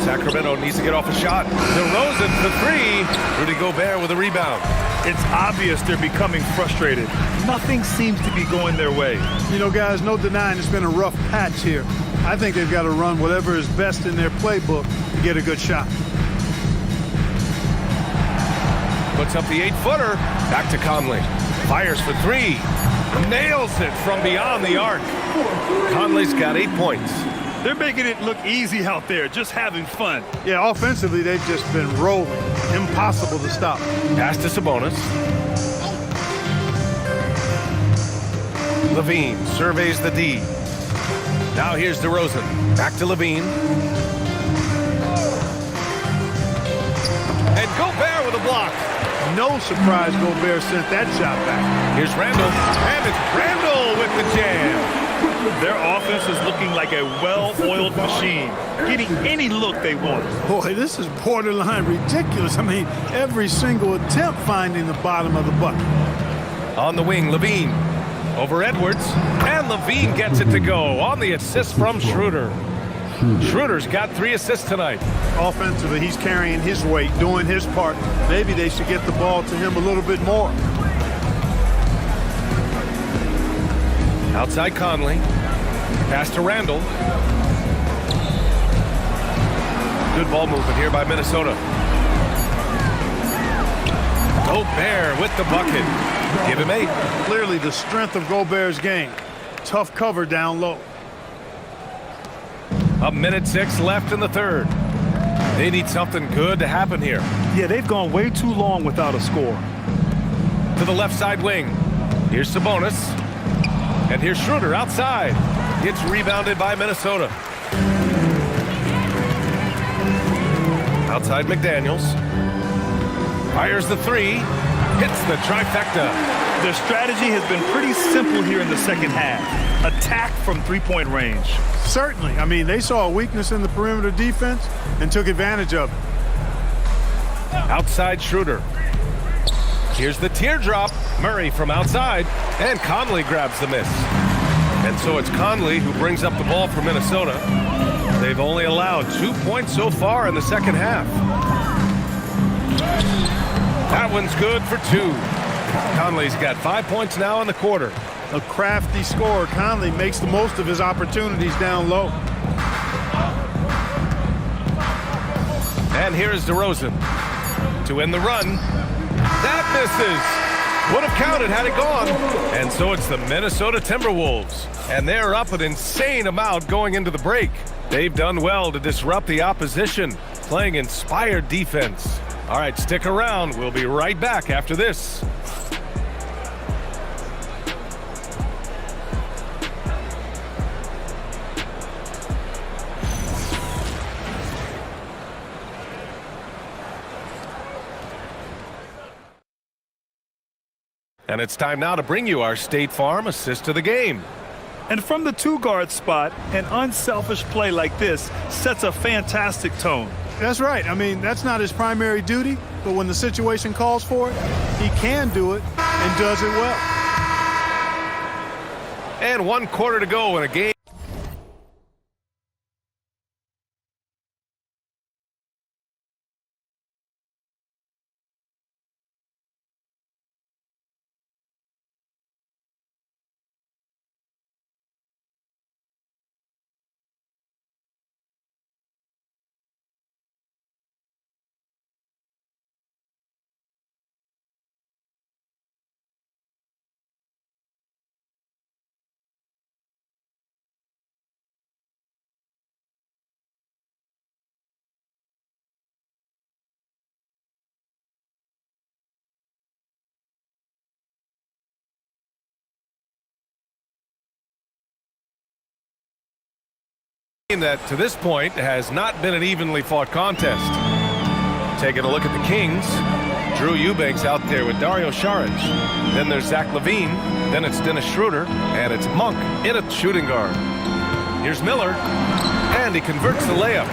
Sacramento needs to get off a shot. DeRozan for 3. Rudy Gobert with a rebound. It's obvious they're becoming frustrated. Nothing seems to be going their way. You know, guys, no denying it's been a rough patch here. I think they've got to run whatever is best in their playbook to get a good shot. Puts up the 8-footer. Back to Conley. Fires for 3. Nails it from beyond the arc. Conley's got 8 points. They're making it look easy out there, just having fun. Yeah, offensively, they've just been rolling. Impossible to stop. Pass to Sabonis. Levine surveys the D. Now here's DeRozan. Back to Levine. And Gobert with a block. No surprise Gobert sent that shot back. Here's Randall. And it's Randall with the jam. Their offense is looking like a well-oiled machine, getting any look they want. Boy, this is borderline ridiculous. I mean, every single attempt finding the bottom of the bucket. On the wing, Levine. Over Edwards. And Levine gets it to go on the assist from Schroeder. Schroeder's got 3 assists tonight. Offensively, he's carrying his weight, doing his part. Maybe they should get the ball to him a little bit more. Outside Conley. Pass to Randall. Good ball movement here by Minnesota. Gobert with the bucket. Give him 8. Clearly the strength of Gobert's game. Tough cover down low. 1:06 left in the third. They need something good to happen here. Yeah, they've gone way too long without a score. To the left side wing. Here's Sabonis. And here's Schroeder outside. It's rebounded by Minnesota. Outside McDaniels. Fires the 3. Hits the trifecta. Their strategy has been pretty simple here in the second half. Attack from 3-point range. Certainly. I mean, they saw a weakness in the perimeter defense and took advantage of it. Outside Schroeder. Here's the teardrop. Murray from outside. And Conley grabs the miss. And so it's Conley who brings up the ball for Minnesota. They've only allowed 2 points so far in the second half. That one's good for 2. Conley's got 5 points now in the quarter. A crafty scorer. Conley makes the most of his opportunities down low. And here's DeRozan to end the run. That misses. Would have counted had it gone. And so it's the Minnesota Timberwolves. And they're up an insane amount going into the break. They've done well to disrupt the opposition, playing inspired defense. All right, stick around. We'll be right back after this. And it's time now to bring you our State Farm assist to the game. And from the two-guard spot, an unselfish play like this sets a fantastic tone. That's right. I mean, that's not his primary duty, but when the situation calls for it, he can do it and does it well. And 1 quarter to go in a game. That to this point has not been an evenly fought contest. Taking a look at the Kings, Drew Eubanks out there with Dario Saric. Then there's Zach LaVine. Then it's Dennis Schroeder, and it's Monk in at shooting guard. Here's Miller, and he converts the layup.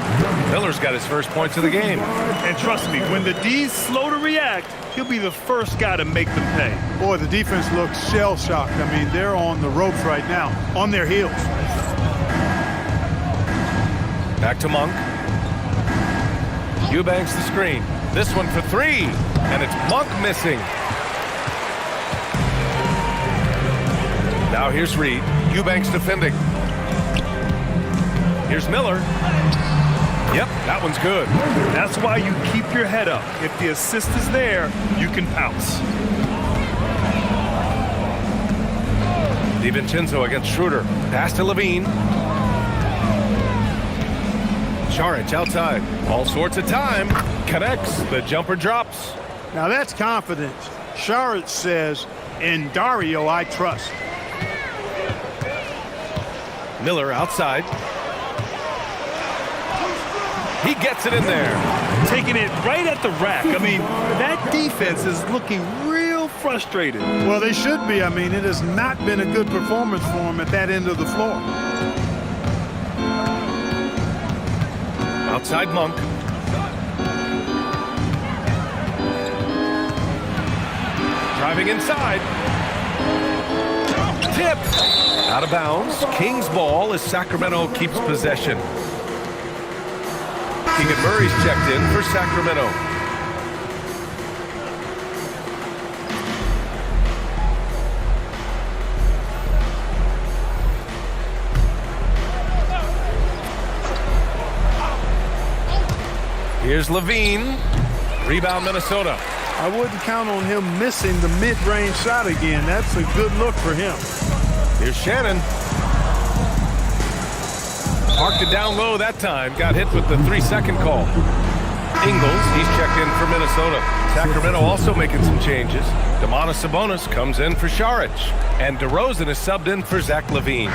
Miller's got his first points of the game. And trust me, when the D's slow to react, he'll be the first guy to make them pay. Boy, the defense looks shell-shocked. I mean, they're on the ropes right now, on their heels. Back to Monk. Eubanks the screen. This one for 3, and it's Monk missing. Now here's Reed. Eubanks defending. Here's Miller. Yep, that one's good. That's why you keep your head up. If the assist is there, you can pounce. DiVincenzo against Schroeder. Pass to LaVine. Saric outside. All sorts of time. Connects. The jumper drops. Now that's confidence. Saric says, in Dario, I trust. Miller outside. He gets it in there. Taking it right at the rack. I mean, that defense is looking real frustrated. Well, they should be. I mean, it has not been a good performance for them at that end of the floor. Outside Monk. Driving inside. Tip. Out of bounds. Kings ball as Sacramento keeps possession. Keegan Murray's checked in for Sacramento. Here's LaVine. Rebound Minnesota. I wouldn't count on him missing the mid-range shot again. That's a good look for him. Here's Shannon. Parked it down low that time. Got hit with the 3-second call. Ingles, he's checked in for Minnesota. Sacramento also making some changes. Domantas Sabonis comes in for Saric. And DeRozan is subbed in for Zach LaVine.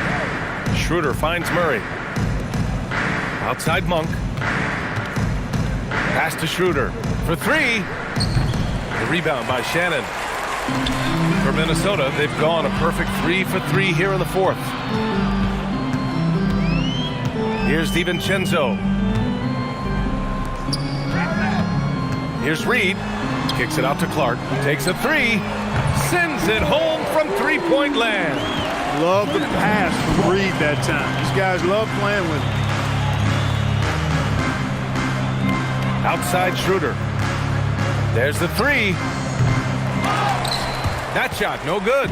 Schroeder finds Murray. Outside Monk. Pass to Schroeder for 3. The rebound by Shannon. For Minnesota, they've gone a perfect 3 for 3 here in the fourth. Here's DiVincenzo. Here's Reed. Kicks it out to Clark. Takes a 3. Sends it home from three-point land. Love the pass from Reed that time. These guys love playing with him. Outside Schroeder. There's the 3. That shot, no good.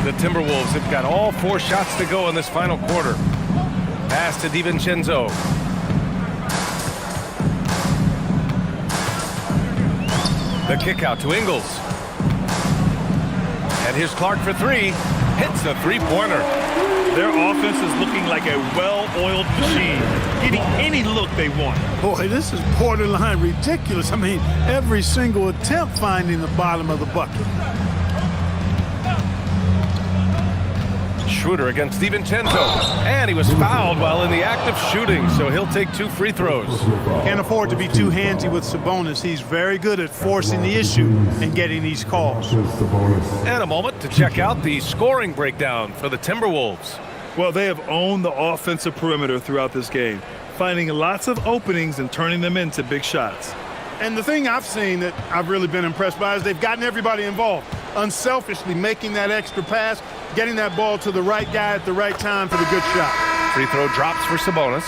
The Timberwolves have got all 4 shots to go in this final quarter. Pass to DiVincenzo. The kick out to Ingles. And here's Clark for 3. Hits the three-pointer. Their offense is looking like a well-oiled machine, getting any look they want. Boy, this is borderline ridiculous. I mean, every single attempt finding the bottom of the bucket. Schroeder against DiVincenzo. And he was fouled while in the act of shooting, so he'll take 2 free throws. Can't afford to be too handsy with Sabonis. He's very good at forcing the issue and getting these calls. And a moment to check out the scoring breakdown for the Timberwolves. Well, they have owned the offensive perimeter throughout this game, finding lots of openings and turning them into big shots. And the thing I've seen that I've really been impressed by is they've gotten everybody involved, unselfishly making that extra pass, getting that ball to the right guy at the right time for the good shot. Free throw drops for Sabonis.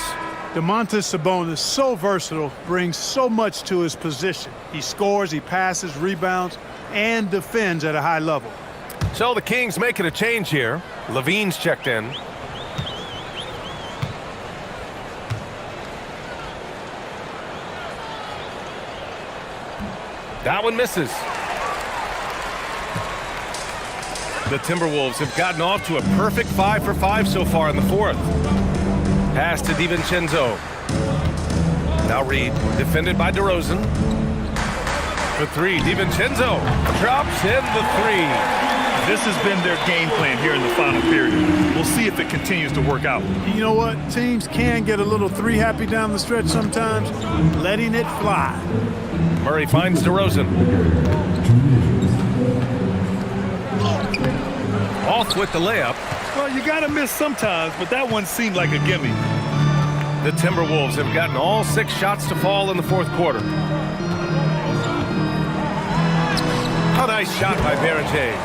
Domantas Sabonis, so versatile, brings so much to his position. He scores, he passes, rebounds, and defends at a high level. So the Kings making a change here. Levine's checked in. That one misses. The Timberwolves have gotten off to a perfect 5 for 5 so far in the 4th. Pass to DiVincenzo. Now Reed, defended by DeRozan. For 3, DiVincenzo drops in the 3. This has been their game plan here in the final period. We'll see if it continues to work out. You know what? Teams can get a little 3-happy down the stretch sometimes, letting it fly. Murray finds DeRozan. Off with the layup. Well, you got to miss sometimes, but that one seemed like a gimme. The Timberwolves have gotten all 6 shots to fall in the 4th quarter. A nice shot by Berenger.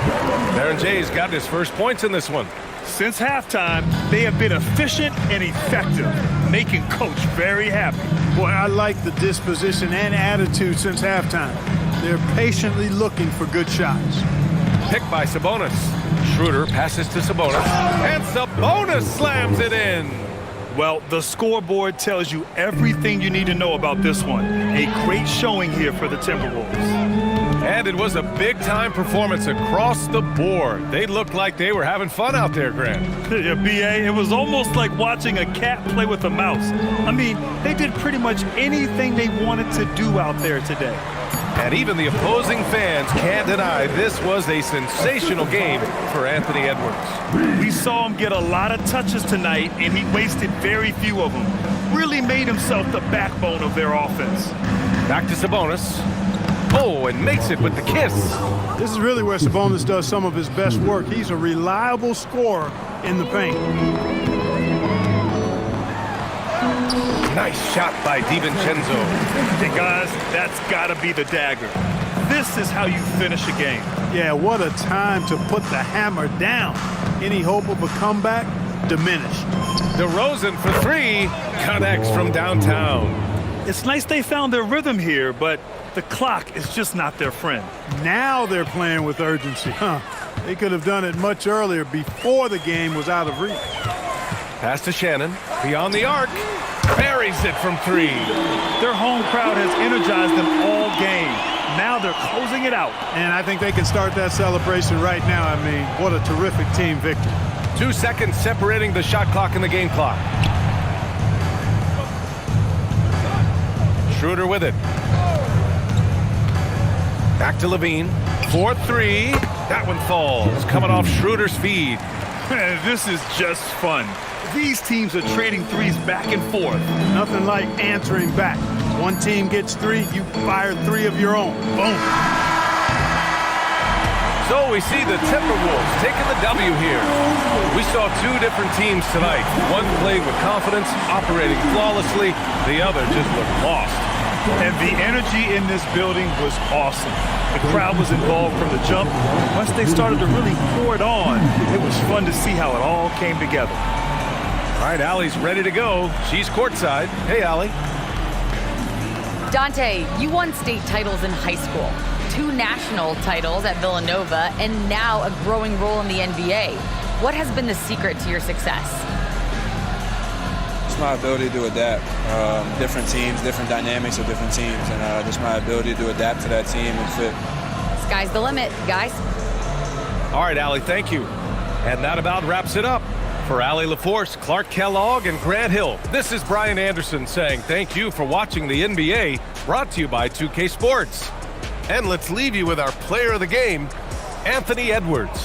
Berenger's gotten his first points in this one. Since halftime, they have been efficient and effective, making Coach very happy. Boy, I like the disposition and attitude since halftime. They're patiently looking for good shots. Picked by Sabonis. Schroeder passes to Sabonis. And Sabonis slams it in. Well, the scoreboard tells you everything you need to know about this one. A great showing here for the Timberwolves. And it was a big-time performance across the board. They looked like they were having fun out there, Grant. Yeah, B.A., it was almost like watching a cat play with a mouse. I mean, they did pretty much anything they wanted to do out there today. And even the opposing fans can't deny this was a sensational game for Anthony Edwards. We saw him get a lot of touches tonight, and he wasted very few of them. Really made himself the backbone of their offense. Back to Sabonis. Oh, and makes it with the kiss. This is really where Sabonis does some of his best work. He's a reliable scorer in the paint. Nice shot by DiVincenzo. Hey, guys, that's got to be the dagger. This is how you finish a game. Yeah, what a time to put the hammer down. Any hope of a comeback? Diminished. DeRozan for 3. Connects from downtown. It's nice they found their rhythm here, but the clock is just not their friend. Now they're playing with urgency. They could have done it much earlier, before the game was out of reach. Pass to Shannon. Beyond the arc. Buries it from 3. Their home crowd has energized them all game. Now they're closing it out. And I think they can start that celebration right now. I mean, what a terrific team victory. 2 seconds separating the shot clock and the game clock. Schroeder with it. Back to Levine. 4-3. That one falls. Coming off Schroeder's feed. This is just fun. These teams are trading threes back and forth. Nothing like answering back. One team gets 3, you fire 3 of your own. Boom. So we see the Timberwolves taking the W here. We saw 2 different teams tonight. One played with confidence, operating flawlessly. The other just looked lost. And the energy in this building was awesome. The crowd was involved from the jump. Once they started to really pour it on, it was fun to see how it all came together. All right, Allie's ready to go. She's courtside. Hey, Allie. Dante, you won state titles in high school, 2 national titles at Villanova, and now a growing role in the NBA. What has been the secret to your success? It's my ability to adapt. Different teams, different dynamics of different teams, and just my ability to adapt to that team and fit. Sky's the limit, guys. All right, Allie, thank you. And that about wraps it up. For Allie LaForce, Clark Kellogg, and Grant Hill, this is Brian Anderson saying thank you for watching the NBA, brought to you by 2K Sports. And let's leave you with our player of the game, Anthony Edwards.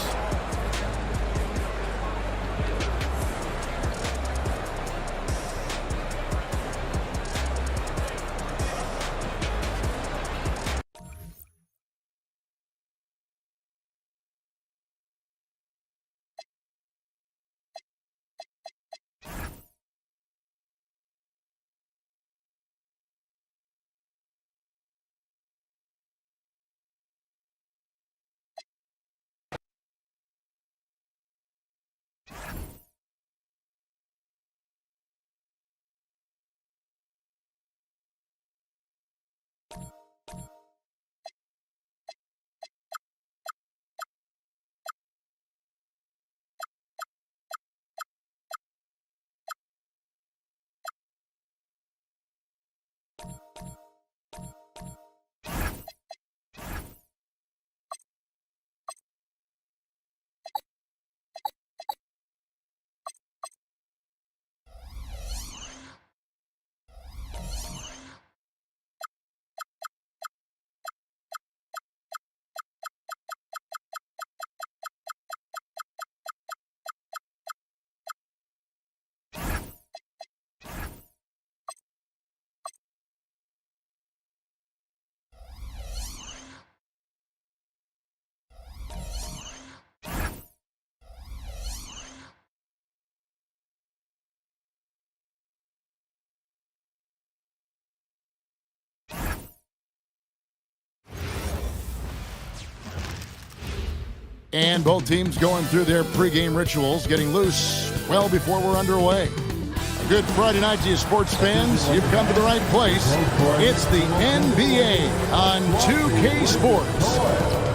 And both teams going through their pregame rituals, getting loose well before we're underway. A good Friday night to you sports fans. You've come to the right place. It's the NBA on 2K Sports.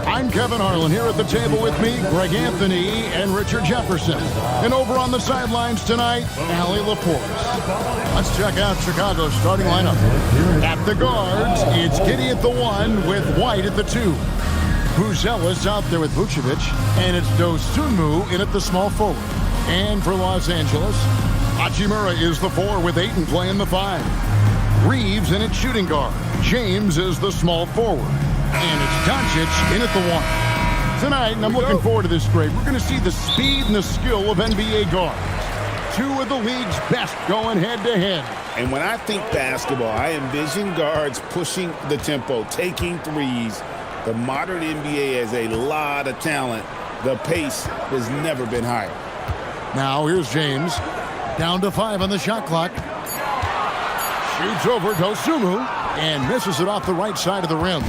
I'm Kevin Harlan. Here at the table with me, Greg Anthony and Richard Jefferson. And over on the sidelines tonight, Allie LaForce. Let's check out Chicago's starting lineup. At the guards, it's Giddey at the 1 with White at the 2. Buzelis out there with Vucevic, and it's Dosunmu in at the small forward. And for Los Angeles, Hachimura is the 4 with Ayton playing the 5. Reeves in at shooting guard. James is the small forward. And it's Doncic in at the 1. Tonight, and I'm looking forward to this, Greg, we're going to see the speed and the skill of NBA guards. 2 of the league's best going head-to-head. And when I think basketball, I envision guards pushing the tempo, taking threes. The modern NBA has a lot of talent. The pace has never been higher. Now here's James. Down to 5 on the shot clock. Shoots over Dosunmu and misses it off the right side of the rim.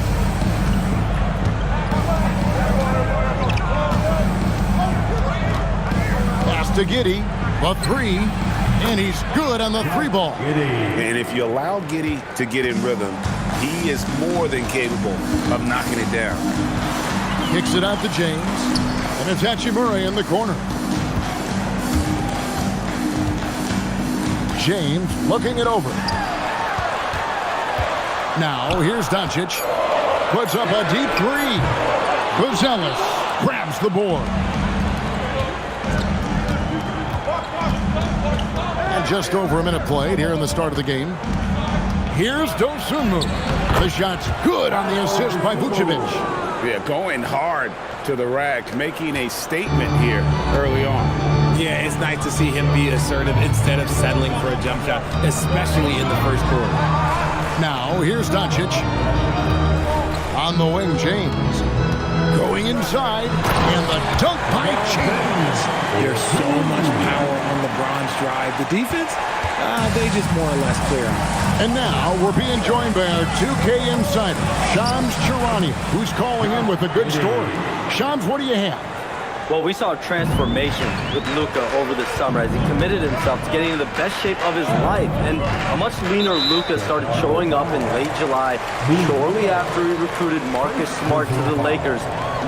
Pass to Giddey. A 3. And he's good on the 3 ball. And if you allow Giddey to get in rhythm, he is more than capable of knocking it down. Kicks it out to James. And it's Hachimura in the corner. James looking it over. Now here's Doncic. Puts up a deep 3. Buzelis grabs the board. And just over a minute played here in the start of the game. Here's Dosunmu. The shot's good on the assist by Vucevic. Yeah, going hard to the rack, making a statement here early on. Yeah, it's nice to see him be assertive instead of settling for a jump shot, especially in the first quarter. Now, here's Doncic. On the wing, James. Going inside, and the dunk by James. There's so much power on LeBron's drive. The defense, they just more or less clear out. And now we're being joined by our 2K insider, Shams Charania, who's calling in with a good story. Shams, what do you have? Well, we saw a transformation with Luka over the summer as he committed himself to getting in the best shape of his life. And a much leaner Luka started showing up in late July, shortly after he recruited Marcus Smart to the Lakers.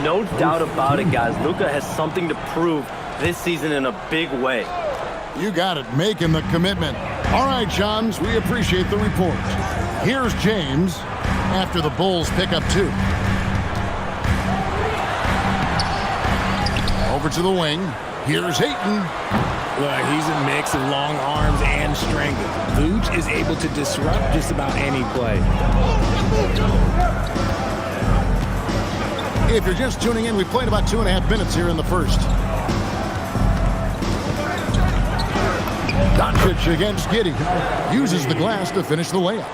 No doubt about it, guys. Luka has something to prove this season in a big way. You got it, making the commitment. All right, Shams, we appreciate the report. Here's James after the Bulls pick up 2. Over to the wing. Here's Ayton. Look, he's a mix of long arms and strength. Vooch is able to disrupt just about any play. If you're just tuning in, we played about 2.5 minutes here in the first. Doncic against Giddey. Uses the glass to finish the layup.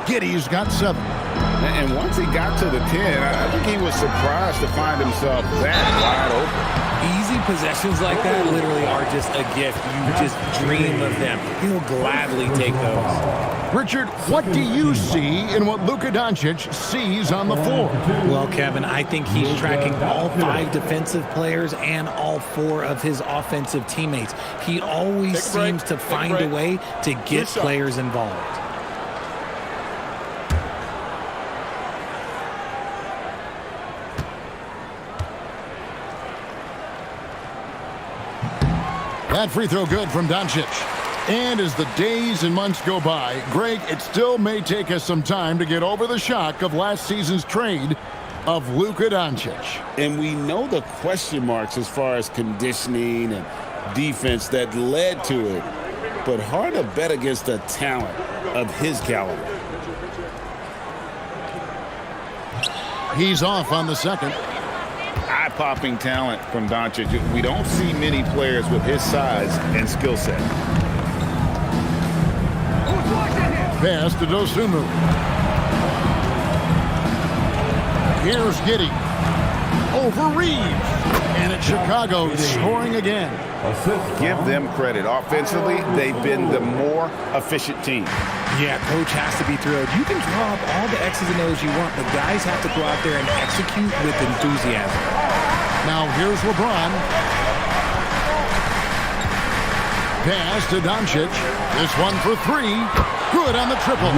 Giddey's got 7. And once he got to the 10, I think he was surprised to find himself that wide open. Easy possessions like that literally are just a gift. You just dream of them. He'll gladly take those. Richard, what do you see in what Luka Doncic sees on the floor? Well, Kevin, I think he's tracking all 5 defensive players and all 4 of his offensive teammates. He always seems to find a way to get players involved. That free throw good from Doncic. And as the days and months go by, Greg, it still may take us some time to get over the shock of last season's trade of Luka Doncic. And we know the question marks as far as conditioning and defense that led to it. But hard to bet against the talent of his caliber. He's off on the second. Eye-popping talent from Doncic. We don't see many players with his size and skill set. Pass to Dosunmu. Here's Giddey. Over Reeves. And it's Chicago scoring again. Give them credit. Offensively, they've been the more efficient team. Yeah, coach has to be thrilled. You can draw up all the X's and O's you want, but guys have to go out there and execute with enthusiasm. Now here's LeBron. Pass to Doncic. This one for three. Good on the triple.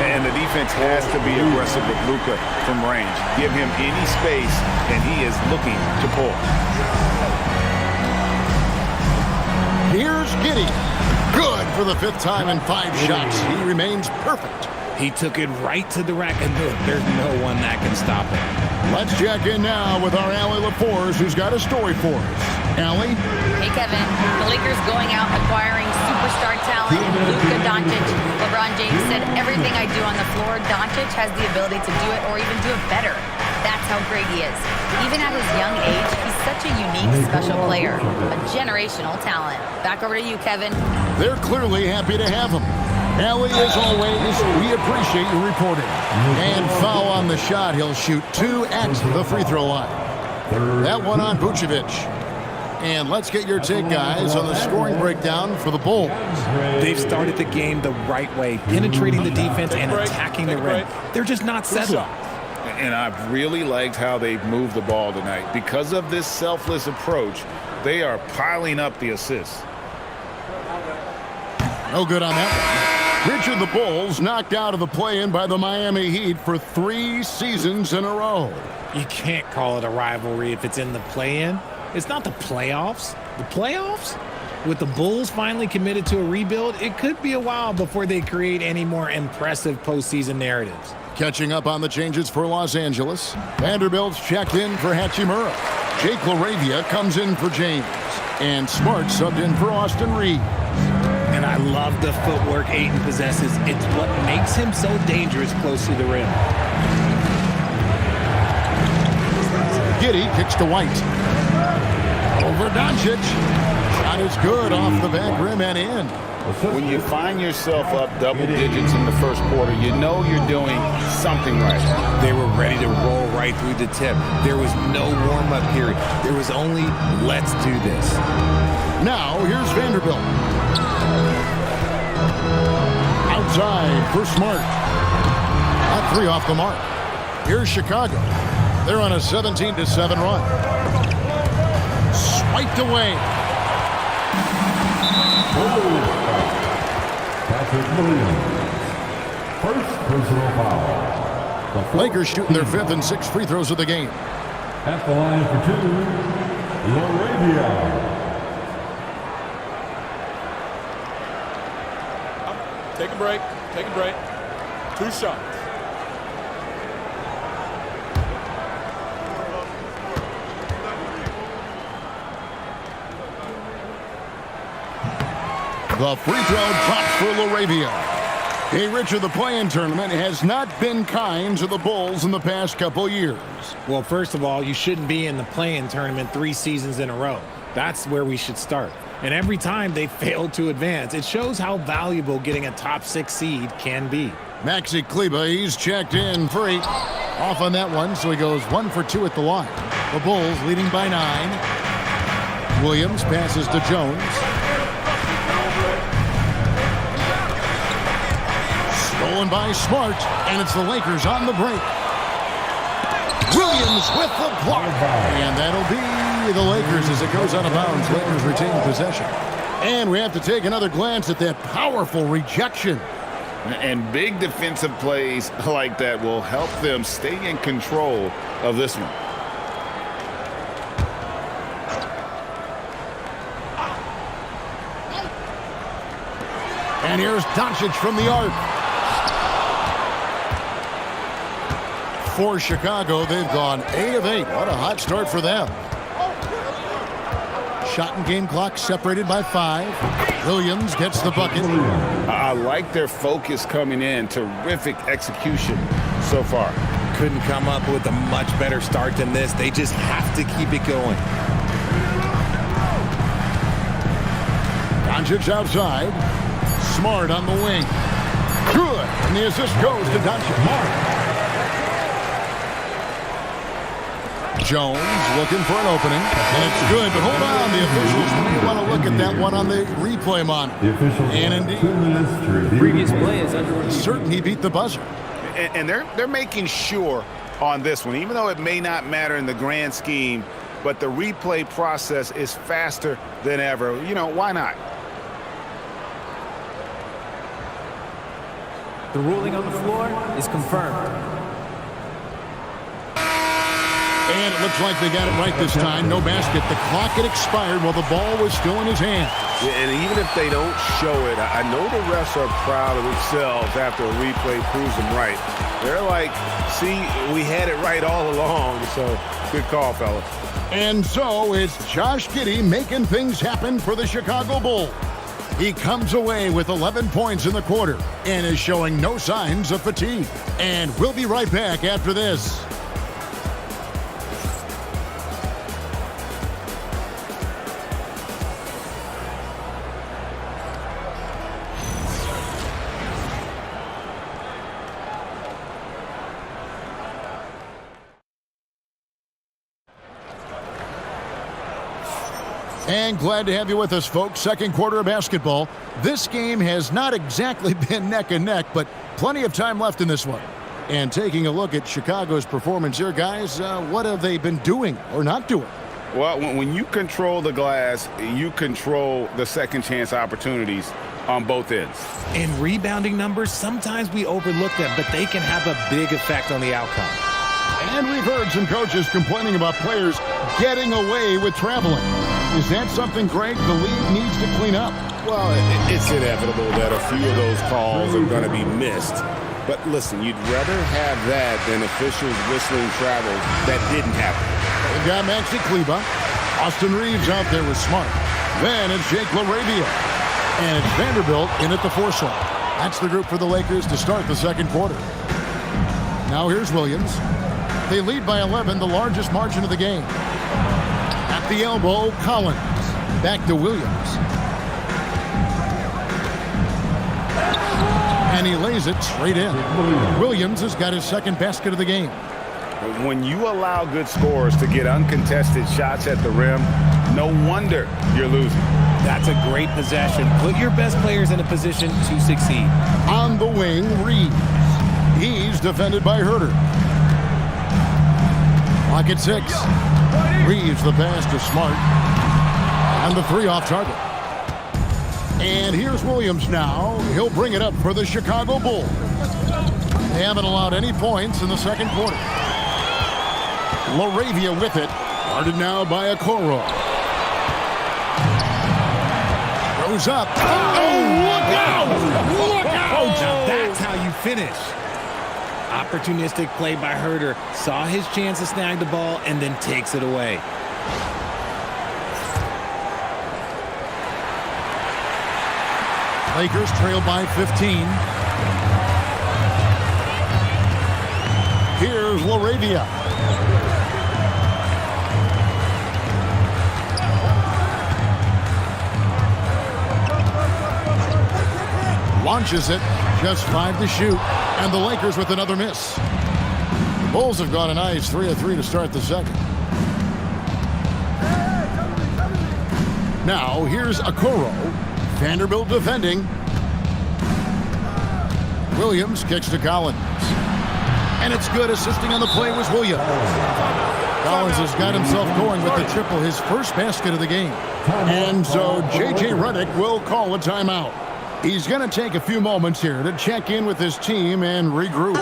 And the defense has to be aggressive with Luka from range. Give him any space, and he is looking to pull. Here's Giddey. Good for the 5th time in 5 shots. He remains perfect. He took it right to the rack, and there's no one that can stop him. Let's check in now with our Allie LaForce, who's got a story for us. Allie? Hey, Kevin. The Lakers going out acquiring superstar talent in Luka Doncic. LeBron James said, everything I do on the floor, Doncic has the ability to do it or even do it better. That's how great he is. Even at his young age, he's such a unique, special player. A generational talent. Back over to you, Kevin. They're clearly happy to have him. Allie, as always, we appreciate your reporting. And foul on the shot. He'll shoot 2 at the free throw line. That one on Vucevic. And let's get your take, guys, on the scoring breakdown for the Bulls. They've started the game the right way, penetrating the defense and attacking the rim. They're just not settling. And I've really liked how they've moved the ball tonight. Because of this selfless approach, they are piling up the assists. No good on that one. Richard, the Bulls knocked out of the play-in by the Miami Heat for 3 seasons in a row. You can't call it a rivalry if it's in the play-in. It's not the playoffs. The playoffs? With the Bulls finally committed to a rebuild, it could be a while before they create any more impressive postseason narratives. Catching up on the changes for Los Angeles. Vanderbilt's checked in for Hachimura. Jake LaRavia comes in for James. And Smart subbed in for Austin Reeves. And I love the footwork Ayton possesses. It's what makes him so dangerous close to the rim. Giddey kicks to White. Over Doncic. Shot is good off the back rim and in. When you find yourself up double digits in the first quarter, you know you're doing something right. They were ready to roll right through the tip. There was no warm-up period. There was only, let's do this. Now, here's Vanderbilt. Outside for Smart. Not 3 off the mark. Here's Chicago. They're on a 17-7 run. Swiped away. First personal foul. Lakers shooting their 5th and 6th free throws of the game. At the line for 2, LaRavia. Take a break. Take a break. 2 shots. The free throw drops for LaRavia. Hey, Richard, the play-in tournament has not been kind to the Bulls in the past couple years. Well, first of all, you shouldn't be in the play-in tournament 3 seasons in a row. That's where we should start. And every time they failed to advance, it shows how valuable getting a top 6 seed can be. Maxi Kleber, he's checked in for 8. Off on that one, so he goes 1 for 2 at the line. The Bulls leading by 9. Williams passes to Jones. Stolen by Smart, and it's the Lakers on the break. Williams with the block. And that'll be the Lakers as it goes out of bounds. Lakers retain possession. And we have to take another glance at that powerful rejection. And big defensive plays like that will help them stay in control of this one. And here's Doncic from the arc. For Chicago, they've gone A of 8. What a hot start for them. Shot and game clock separated by 5. Williams gets the bucket. I like their focus coming in. Terrific execution so far. Couldn't come up with a much better start than this. They just have to keep it going. Doncic outside. Smart on the wing. Good. And the assist goes to Doncic. Jones looking for an opening, and it's good, but hold on, the officials may want to look at that one on the replay monitor. And indeed, The previous play is under certain he beat the buzzer. And they're making sure on this one, even though it may not matter in the grand scheme but the replay process is faster than ever. You know, why not? The ruling on the floor is confirmed. And it looks like they got it right this time. No basket. The clock had expired while the ball was still in his hand. Yeah, and even if they don't show it, I know the refs are proud of themselves after a replay proves them right. They're like, see, we had it right all along. So, good call, fellas. And so it's Josh Giddey making things happen for the Chicago Bulls. He comes away with 11 points in the quarter and is showing no signs of fatigue. And we'll be right back after this. And glad to have you with us, folks. Second quarter of basketball. This game has not exactly been neck and neck, but plenty of time left in this one. And taking a look at Chicago's performance here, guys, what have they been doing or not doing? Well, when you control the glass, you control the second chance opportunities on both ends. In rebounding numbers, sometimes we overlook them, but they can have a big effect on the outcome. And we've heard some coaches complaining about players getting away with traveling. Is that something, Greg, the league needs to clean up? Well, it's inevitable that a few of those calls are going to be missed. But listen, you'd rather have that than officials whistling travel that didn't happen. They've got Maxi Kleba. Austin Reeves out there with Smart. Then it's Jake LaRavia. And it's Vanderbilt in at the 4 slot. That's the group for the Lakers to start the second quarter. Now here's Williams. They lead by 11, the largest margin of the game. At the elbow, Collins. Back to Williams. And he lays it straight in. Williams has got his second basket of the game. When you allow good scorers to get uncontested shots at the rim, no wonder you're losing. That's a great possession. Put your best players in a position to succeed. On the wing, Reeves. He's defended by Herter. Clock at 6. Reeves the pass to Smart. And the 3 off target. And here's Williams now. He'll bring it up for the Chicago Bulls. They haven't allowed any points in the second quarter. LaRavia with it. Guarded now by Okoro. Goes up. Oh, look out! Look out! Now that's how you finish. Opportunistic play by Herter. Saw his chance to snag the ball and then takes it away. Lakers trail by 15. Here's LaRavia. Launches it. Just 5 to shoot. And the Lakers with another miss. The Bulls have gone a nice 3 of 3 to start the second. Now, here's Okoro. Vanderbilt defending. Williams kicks to Collins. And it's good. Assisting on the play was Williams. Collins has got himself going with the triple, his first basket of the game. And so J.J. Redick will call a timeout. He's going to take a few moments here to check in with his team and regroup.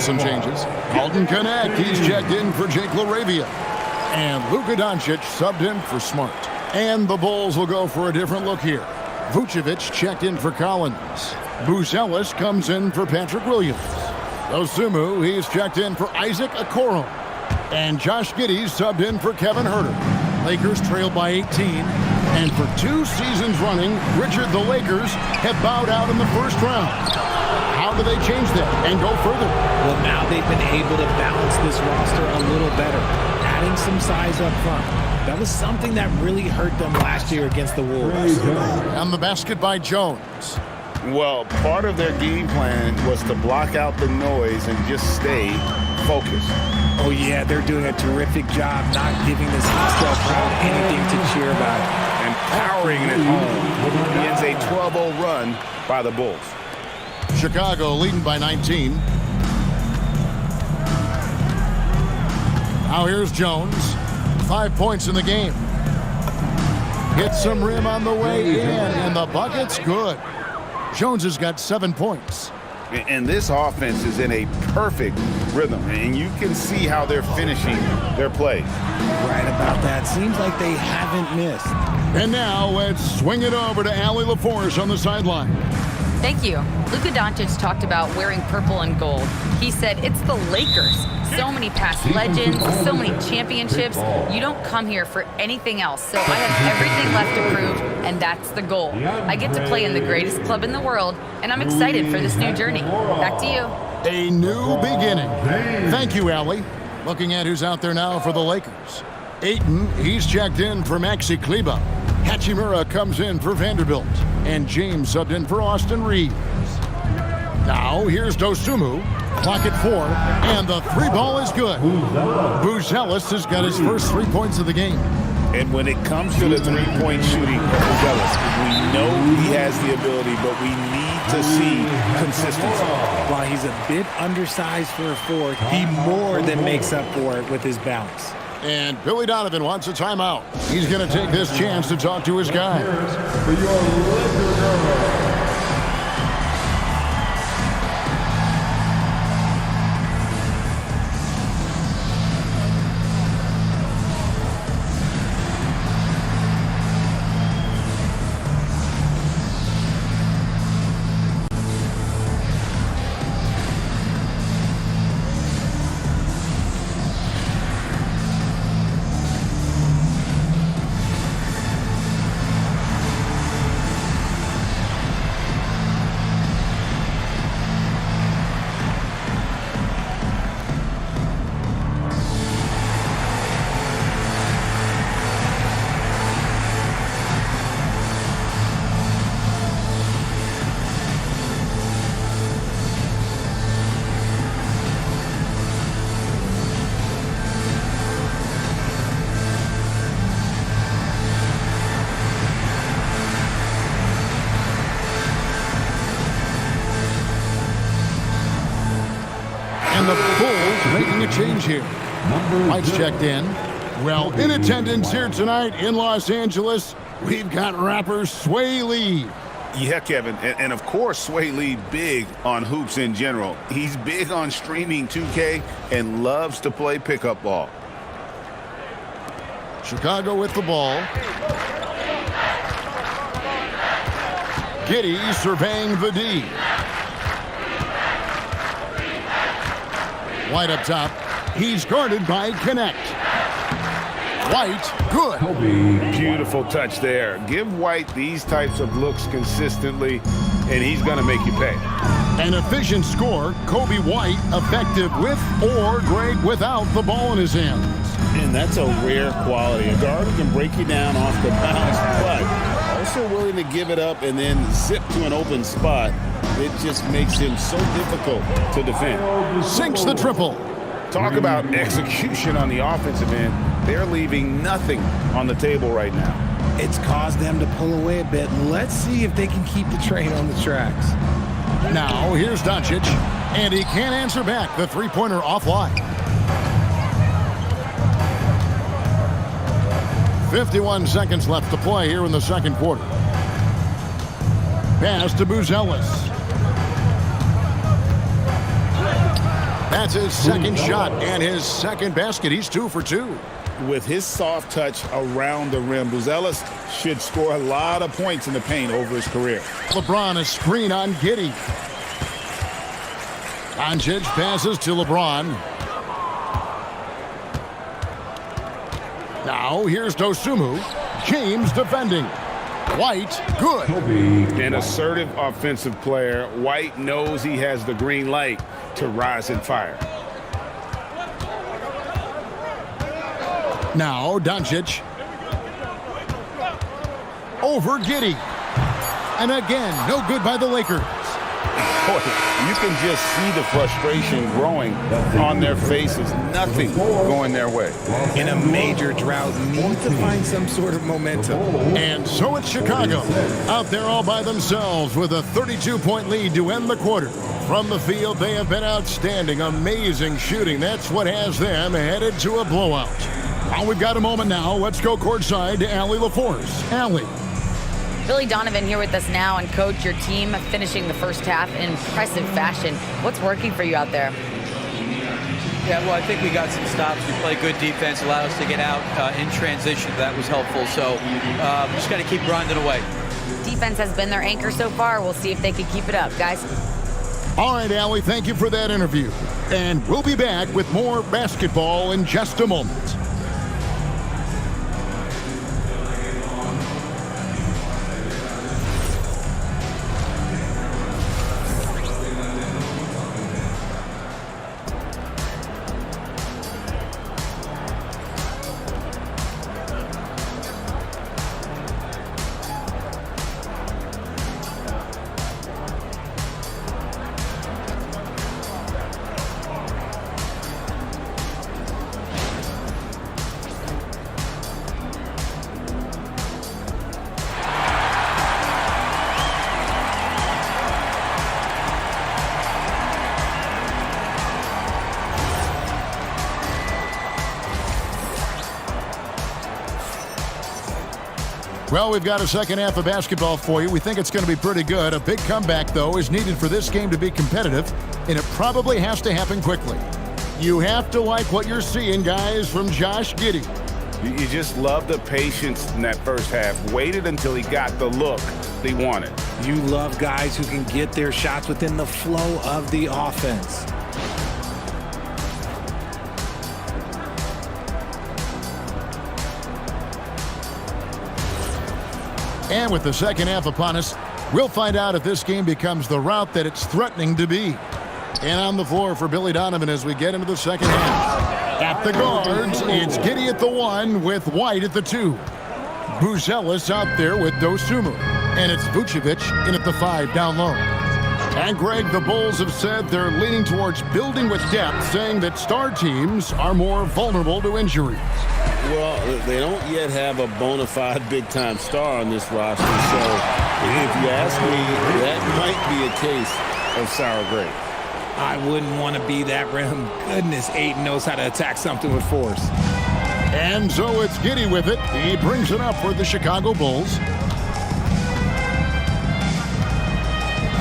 with some changes. Alton Connect, he's checked in for Jake LaRavia. And Luka Doncic subbed in for Smart. And the Bulls will go for a different look here. Vucevic checked in for Collins. Buzelis comes in for Patrick Williams. Osumu, he's checked in for Isaac Okoro. And Josh Giddey subbed in for Kevin Huerter. Lakers trailed by 18. And for 2 seasons running, Richard, the Lakers have bowed out in the first round. How do they change that and go further? Well, now they've been able to balance this roster a little better, adding some size up front. That was something that really hurt them last year against the Wolves. And the basket by Jones. Well, part of their game plan was to block out the noise and just stay focused. Oh, yeah, they're doing a terrific job not giving this hostile crowd anything to cheer about. And powering it home. Ends a 12-0 run by the Bulls. Chicago leading by 19. Now here's Jones. 5 points in the game. Hits some rim on the way in, and the bucket's good. Jones has got 7 points. And this offense is in a perfect rhythm, and you can see how they're finishing their play. Right about that. Seems like they haven't missed. And now let's swing it over to Allie LaForce on the sideline. Thank you. Luka Doncic talked about wearing purple and gold. He said it's the Lakers. So many past legends, so many championships. You don't come here for anything else. So I have everything left to prove, and that's the goal. I get to play in the greatest club in the world, and I'm excited for this new journey. Back to you. A new beginning. Thank you, Allie. Looking at who's out there now for the Lakers. Ayton, he's checked in for Maxi Kleber. Hachimura comes in for Vanderbilt. And James subbed in for Austin Reeves. Now, here's Dosumu. Clock at 4, and the 3-ball is good. Buzelis has got his first 3 points of the game. And when it comes to the three-point shooting, Buzelis, we know he has the ability, but we need to see consistency. While he's a bit undersized for a 4, he more than makes up for it with his bounce. And Billy Donovan wants a timeout. He's going to take this chance to talk to his guys. And the Bulls making a change here. Mike's checked in. Well, in attendance here tonight in Los Angeles, we've got rapper Sway Lee. Yeah, Kevin, and of course Sway Lee big on hoops in general. He's big on streaming 2K and loves to play pickup ball. Chicago with the ball. Giddey surveying the D. White up top. He's guarded by Connect. White, good. Beautiful touch there. Give White these types of looks consistently, and he's going to make you pay. An efficient score. Kobe White effective with or great without the ball in his hands. And that's a rare quality. A guard who can break you down off the bounce, but also willing to give it up and then zip to an open spot. It just makes him so difficult to defend. Sinks the triple. Talk about execution on the offensive end. They're leaving nothing on the table right now. It's caused them to pull away a bit. Let's see if they can keep the train on the tracks. Now, here's Doncic, and he can't answer back. The three-pointer offline. 51 seconds left to play here in the second quarter. Pass to Buzelis. That's his second shot and his second basket. He's 2 for 2. With his soft touch around the rim, Buzelis should score a lot of points in the paint over his career. LeBron a screen on Giddey. Doncic passes to LeBron. Now here's Dosunmu. James defending. White, good. An assertive offensive player. White knows he has the green light to rise and fire. Now Doncic. Over Giddey. And again, no good by the Lakers. Boy, you can just see the frustration growing on their faces. Nothing going their way. In a major drought, need to find some sort of momentum. And so it's Chicago out there all by themselves with a 32-point lead to end the quarter. From the field, they have been outstanding. Amazing shooting. That's what has them headed to a blowout. Well, we've got a moment now. Let's go courtside to Allie LaForce. Allie. Billy Donovan here with us now, and coach, your team finishing the first half in impressive fashion. What's working for you out there? Yeah, well, I think we got some stops. We played good defense, allowed us to get out in transition. That was helpful. So just got to keep grinding away. Defense has been their anchor so far. We'll see if they can keep it up, guys. All right, Allie, thank you for that interview. And we'll be back with more basketball in just a moment. Well, we've got a second half of basketball for you. We think it's going to be pretty good. A big comeback, though, is needed for this game to be competitive, and it probably has to happen quickly. You have to like what you're seeing, guys, from Josh Giddey. You just love the patience in that first half. Waited until he got the look he wanted. You love guys who can get their shots within the flow of the offense. And with the second half upon us, we'll find out if this game becomes the route that it's threatening to be. And on the floor for Billy Donovan as we get into the second half. At the guards, it's Giddey at the 1 with White at the 2. Buzelis out there with Dosunmu. And it's Vucevic in at the 5 down low. And Greg, the Bulls have said they're leaning towards building with depth, saying that star teams are more vulnerable to injuries. Well, they don't yet have a bona fide big-time star on this roster, so if you ask me, that might be a case of sour grape. I wouldn't want to be that rim. Goodness, Ayton knows how to attack something with force. And so it's Giddey with it. He brings it up for the Chicago Bulls.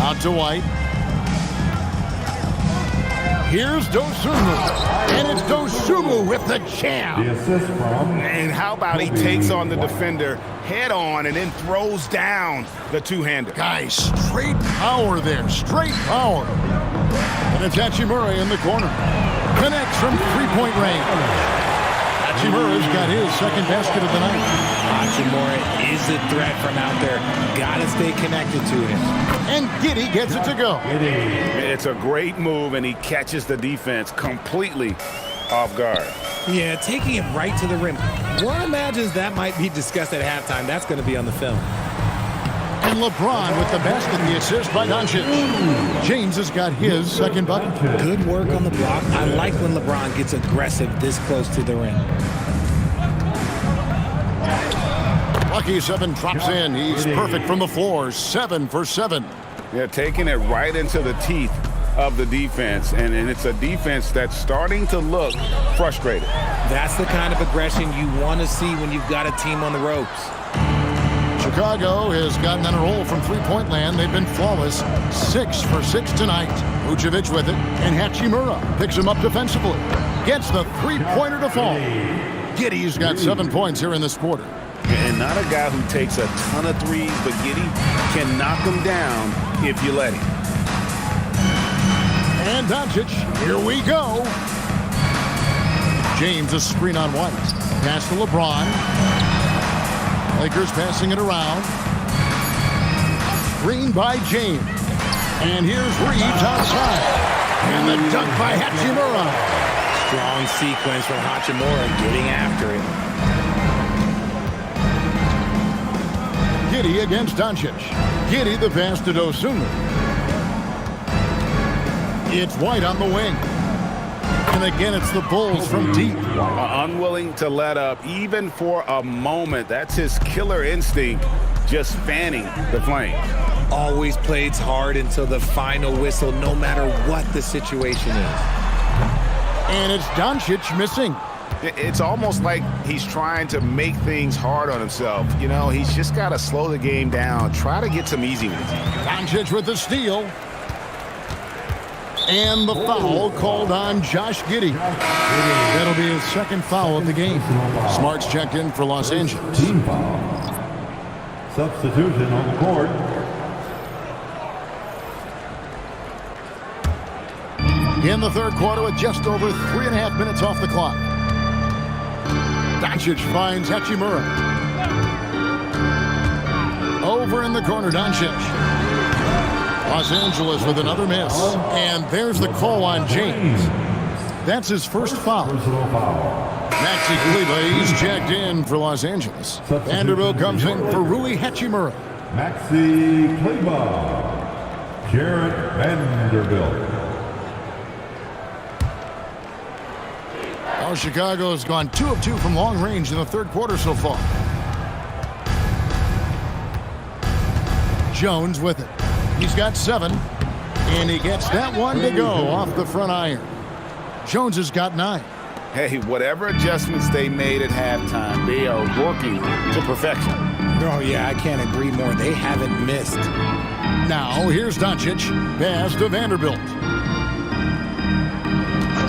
Out to White. Here's Dosunmu. And it's Dosunmu with the jam. And how about he takes on the defender head on and then throws down the two-hander. Guys, straight power there. Straight power. And it's Hachimura in the corner. Connects from three-point range. Hachimura's got his second basket of the night. Hachimura is a threat from out there. Gotta stay connected to him. And Giddey gets it to go. It's a great move, and he catches the defense completely off guard. Yeah, taking it right to the rim. One imagines that might be discussed at halftime. That's going to be on the film. And LeBron with the basket, the assist by Doncic. James has got his second bucket. Good work on the block. I like when LeBron gets aggressive this close to the rim. Lucky 7 drops in. He's perfect from the floor. 7 for 7. Yeah, taking it right into the teeth of the defense, and it's a defense that's starting to look frustrated. That's the kind of aggression you want to see when you've got a team on the ropes. Chicago has gotten on a roll from three-point land. They've been flawless. 6 for 6 tonight. Vucevic with it, and Hachimura picks him up defensively. Gets the three-pointer to fall. Giddey's got 7 points here in this quarter. And not a guy who takes a ton of threes, but Giddey can knock them down if you let him. And Doncic, here we go. James, a screen on White. Pass to LeBron. Lakers passing it around. Screen by James. And here's Reeves outside. And the dunk by Hachimura. Strong sequence from Hachimura getting after it. Giddey against Doncic. Giddey the pass to Dosunmu. It's White on the wing. And again, it's the Bulls from deep. Unwilling to let up, even for a moment. That's his killer instinct, just fanning the flame. Always plays hard until the final whistle, no matter what the situation is. And it's Doncic missing. It's almost like he's trying to make things hard on himself. You know, he's just got to slow the game down, try to get some easy ones. Doncic with the steal. And the foul called on Josh Giddey. That'll be his second foul of the game. Smart's checked in for Los Angeles. Team foul. Substitution on the court. In the third quarter with just over 3.5 minutes off the clock. Doncic finds Hachimura. Over in the corner, Doncic. Los Angeles with another miss. And there's the call on James. That's his first foul. Maxi Kleber, he's checked in for Los Angeles. Vanderbilt comes in for Rui Hachimura. Maxi Kleber. Jarrett Vanderbilt. Well, Chicago has gone 2 of 2 from long range in the third quarter so far. Jones with it. He's got 7, and he gets that one to go off the front iron. Jones has got 9. Hey, whatever adjustments they made at halftime, they are working to perfection. Oh, yeah, I can't agree more. They haven't missed. Now, here's Doncic. Pass to Vanderbilt.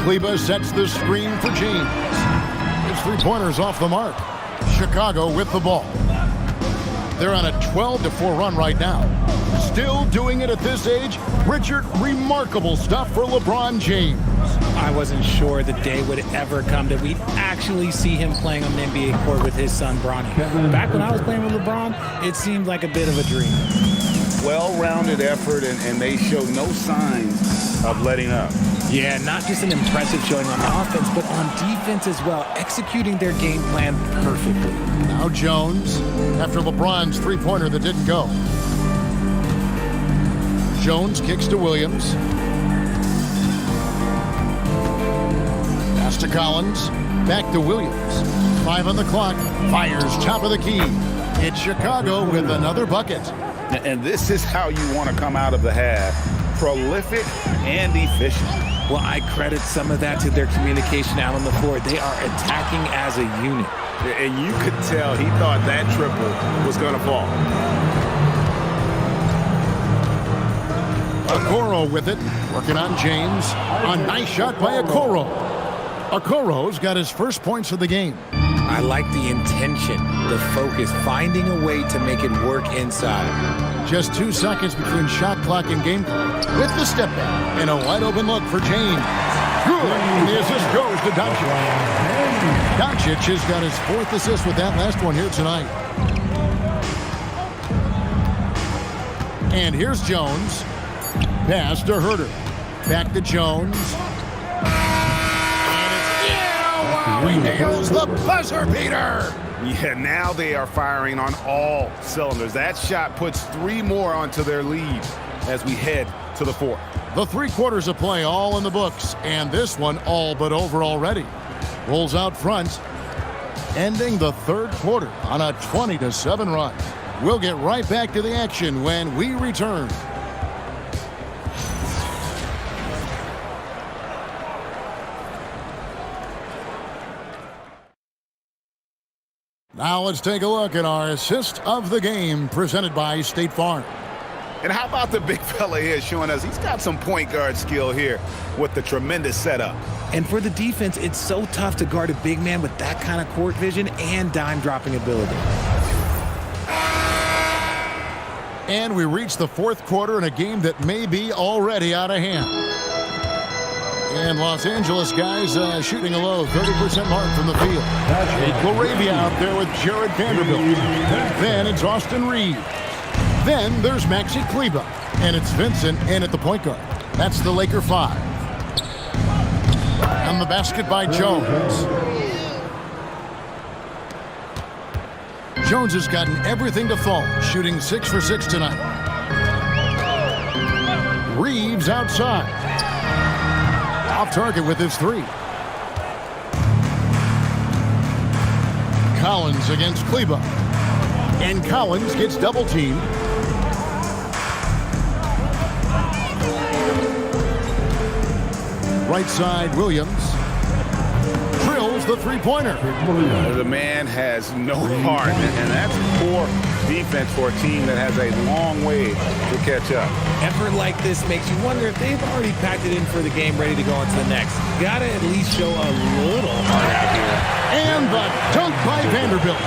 Kleber sets the screen for James. His three-pointers off the mark. Chicago with the ball. They're on a 12-4 run right now. Still doing it at this age. Richard, remarkable stuff for LeBron James. I wasn't sure the day would ever come that we'd actually see him playing on the NBA court with his son, Bronny. Back when I was playing with LeBron, it seemed like a bit of a dream. Well-rounded effort, and they show no signs of letting up. Yeah, not just an impressive showing on offense, but on defense as well, executing their game plan perfectly. Now Jones, after LeBron's three-pointer that didn't go. Jones kicks to Williams. Pass to Collins. Back to Williams. 5 on the clock. Fires top of the key. It's Chicago with another bucket. And this is how you want to come out of the half. Prolific and efficient. Well, I credit some of that to their communication out on the floor. They are attacking as a unit. And you could tell he thought that triple was going to fall. Okoro with it, working on James. A nice shot by Okoro. Okoro's got his first points of the game. I like the intention, the focus, finding a way to make it work inside. Just 2 seconds between shot clock and game clock. With the step back and a wide open look for James. Good. And the assist goes to Doncic. Doncic has got his 4th assist with that last one here tonight. And here's Jones. Pass to Herter. Back to Jones. And it's wow, he nails the buzzer beater. Yeah, now they are firing on all cylinders. That shot puts 3 more onto their lead as we head to the 4th. The 3 quarters of play all in the books, and this one all but over already. Rolls out front, ending the third quarter on a 20-7 run. We'll get right back to the action when we return. Now let's take a look at our assist of the game presented by State Farm. And how about the big fella here showing us he's got some point guard skill here with the tremendous setup. And for the defense, it's so tough to guard a big man with that kind of court vision and dime dropping ability. And we reach the fourth quarter in a game that may be already out of hand. And Los Angeles guys shooting a low 30% mark from the field. Laravia out there with Jared Vanderbilt. Then it's Austin Reed. Then there's Maxi Kleber. And it's Vincent in at the point guard. That's the Laker 5. And the basket by Jones. Jones has gotten everything to fall, shooting 6 for 6 tonight. Reeves outside. Off target with his 3. Collins against Kleber. And Collins gets double teamed. Right side, Williams. Drills the three-pointer. The man has no heart, and that's poor defense for a team that has a long way to catch up. Effort like this makes you wonder if they've already packed it in for the game, ready to go into the next. Gotta at least show a little heart out here. And the dunk by Vanderbilt.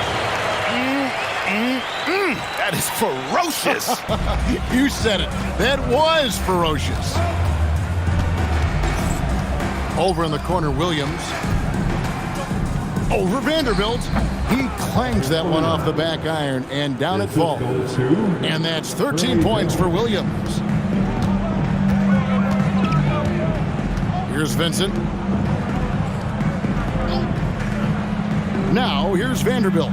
That is ferocious. You said it. That was ferocious. Over in the corner, Williams. Over Vanderbilt. He clangs that one off the back iron and down it falls. And that's 13 points for Williams. Here's Vincent. Now here's Vanderbilt.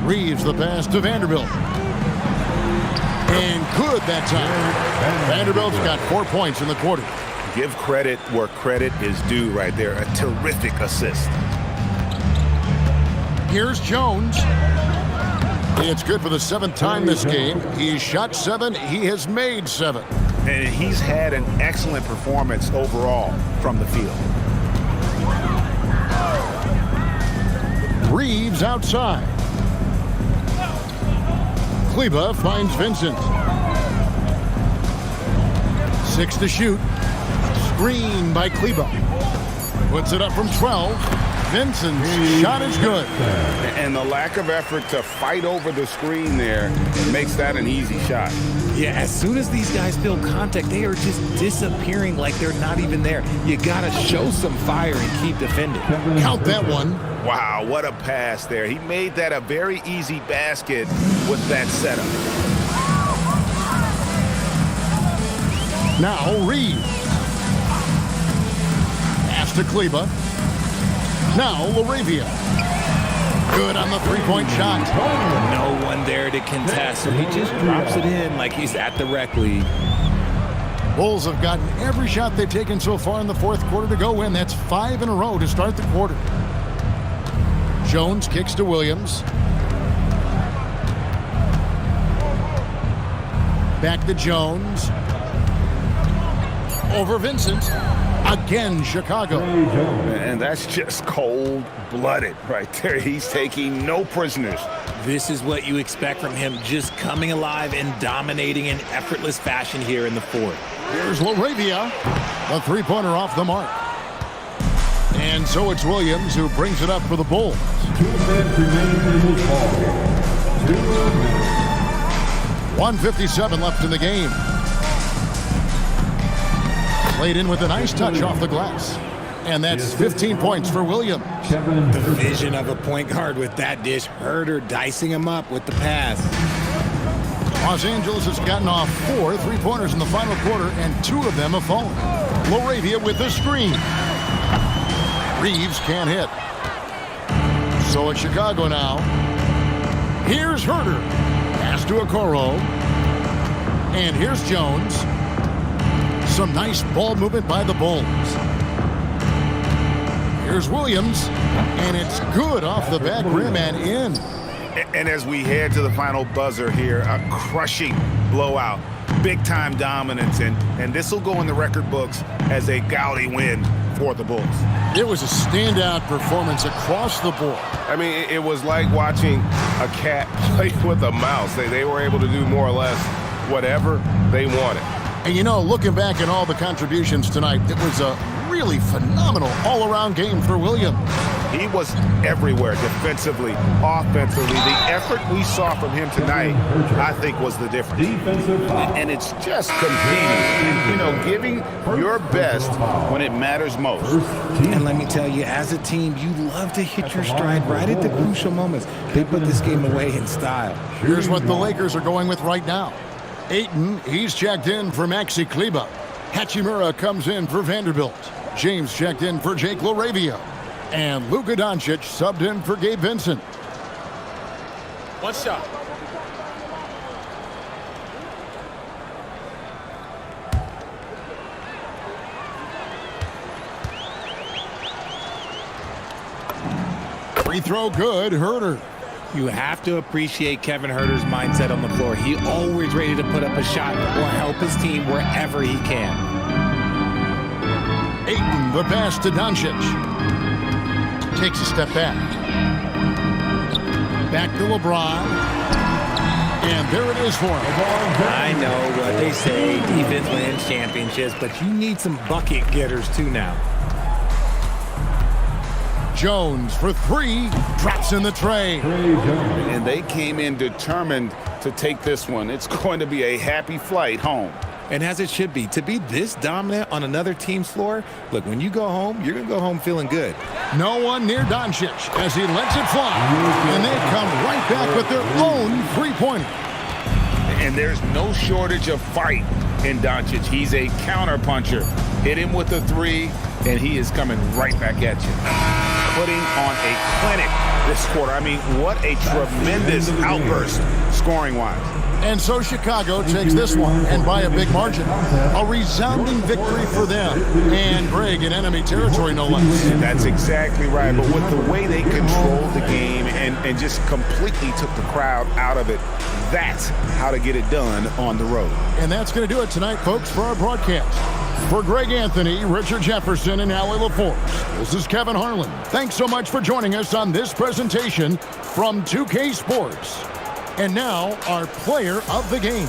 Reeves the pass to Vanderbilt. And good that time. Vanderbilt's got 4 points in the quarter. Give credit where credit is due right there. A terrific assist. Here's Jones. It's good for the 7th time this game. He's shot 7. He has made 7. And he's had an excellent performance overall from the field. Reeves outside. Kleber finds Vincent. 6 to shoot. Screen by Kleber. Puts it up from 12. Vincent's shot is good. And the lack of effort to fight over the screen there makes that an easy shot. Yeah, as soon as these guys feel contact, they are just disappearing like they're not even there. You gotta show some fire and keep defending. Count that one. Wow, what a pass there. He made that a very easy basket with that setup. Now Reeves. Pass to Kleber. Now Laravia. Good on the three-point shot. No one there to contest, so he just drops it in like he's at the rec league. Bulls have gotten every shot they've taken so far in the fourth quarter to go in. That's 5 in a row to start the quarter. Jones kicks to Williams. Back to Jones. Over Vincent. Again, Chicago. And that's just cold-blooded right there. He's taking no prisoners. This is what you expect from him, just coming alive and dominating in effortless fashion here in the fourth. Here's Laravia. A three-pointer off the mark. And so it's Williams who brings it up for the Bulls. 2 minutes remaining in this ball game. 2 minutes. 1:57 left in the game. Played in with a nice touch off the glass. And that's 15 points for Williams. The vision of a point guard with that dish. Herder dicing him up with the pass. Los Angeles has gotten off 4 three-pointers in the final quarter, and 2 of them have fallen. Laravia with the screen. Reeves can't hit. So it's Chicago now. Here's Herder. Pass to Okoro. And here's Jones. Some nice ball movement by the Bulls. Here's Williams. And it's good off the back rim and in. And as we head to the final buzzer here, a crushing blowout. Big-time dominance. And this will go in the record books as a gaudy win for the Bulls. It was a standout performance across the board. I mean, it was like watching a cat play with a mouse. They were able to do more or less whatever they wanted. And you know, looking back at all the contributions tonight, it was a really phenomenal all-around game for Williams. He was everywhere, defensively, offensively. The effort we saw from him tonight, I think, was the difference. And it's just competing, you know, giving your best when it matters most. And let me tell you, as a team, you love to hit your stride right at the crucial moments. They put this game away in style. Here's what the Lakers are going with right now. Ayton, he's checked in for Maxi Kleber. Hachimura comes in for Vanderbilt. James checked in for Jake LaRavia. And Luka Doncic subbed in for Gabe Vincent. One shot. Free throw good, Herter. You have to appreciate Kevin Herter's mindset on the floor. He always ready to put up a shot or help his team wherever he can. Ayton, the pass to Doncic. Takes a step back. Back to LeBron. And there it is for him. I know what they say, defense wins championships, but you need some bucket getters too now. Jones for three, drops in the tray. And they came in determined to take this one. It's going to be a happy flight home. And as it should be, to be this dominant on another team's floor, look, when you go home, you're going to go home feeling good. No one near Doncic as he lets it fly. And they come right back with their own three-pointer. And there's no shortage of fight in Doncic. He's a counter-puncher. Hit him with the three, and he is coming right back at you. Putting on a clinic this quarter. I mean, what a tremendous outburst scoring-wise. And so Chicago takes this one, and by a big margin. A resounding victory for them. And Greg in enemy territory, no less. That's exactly right. But with the way they controlled the game and just completely took the crowd out of it, that's how to get it done on the road. And that's going to do it tonight, folks, for our broadcast. For Greg Anthony, Richard Jefferson, and Allie LaForce, this is Kevin Harlan. Thanks so much for joining us on this presentation from 2K Sports. And now, our player of the game.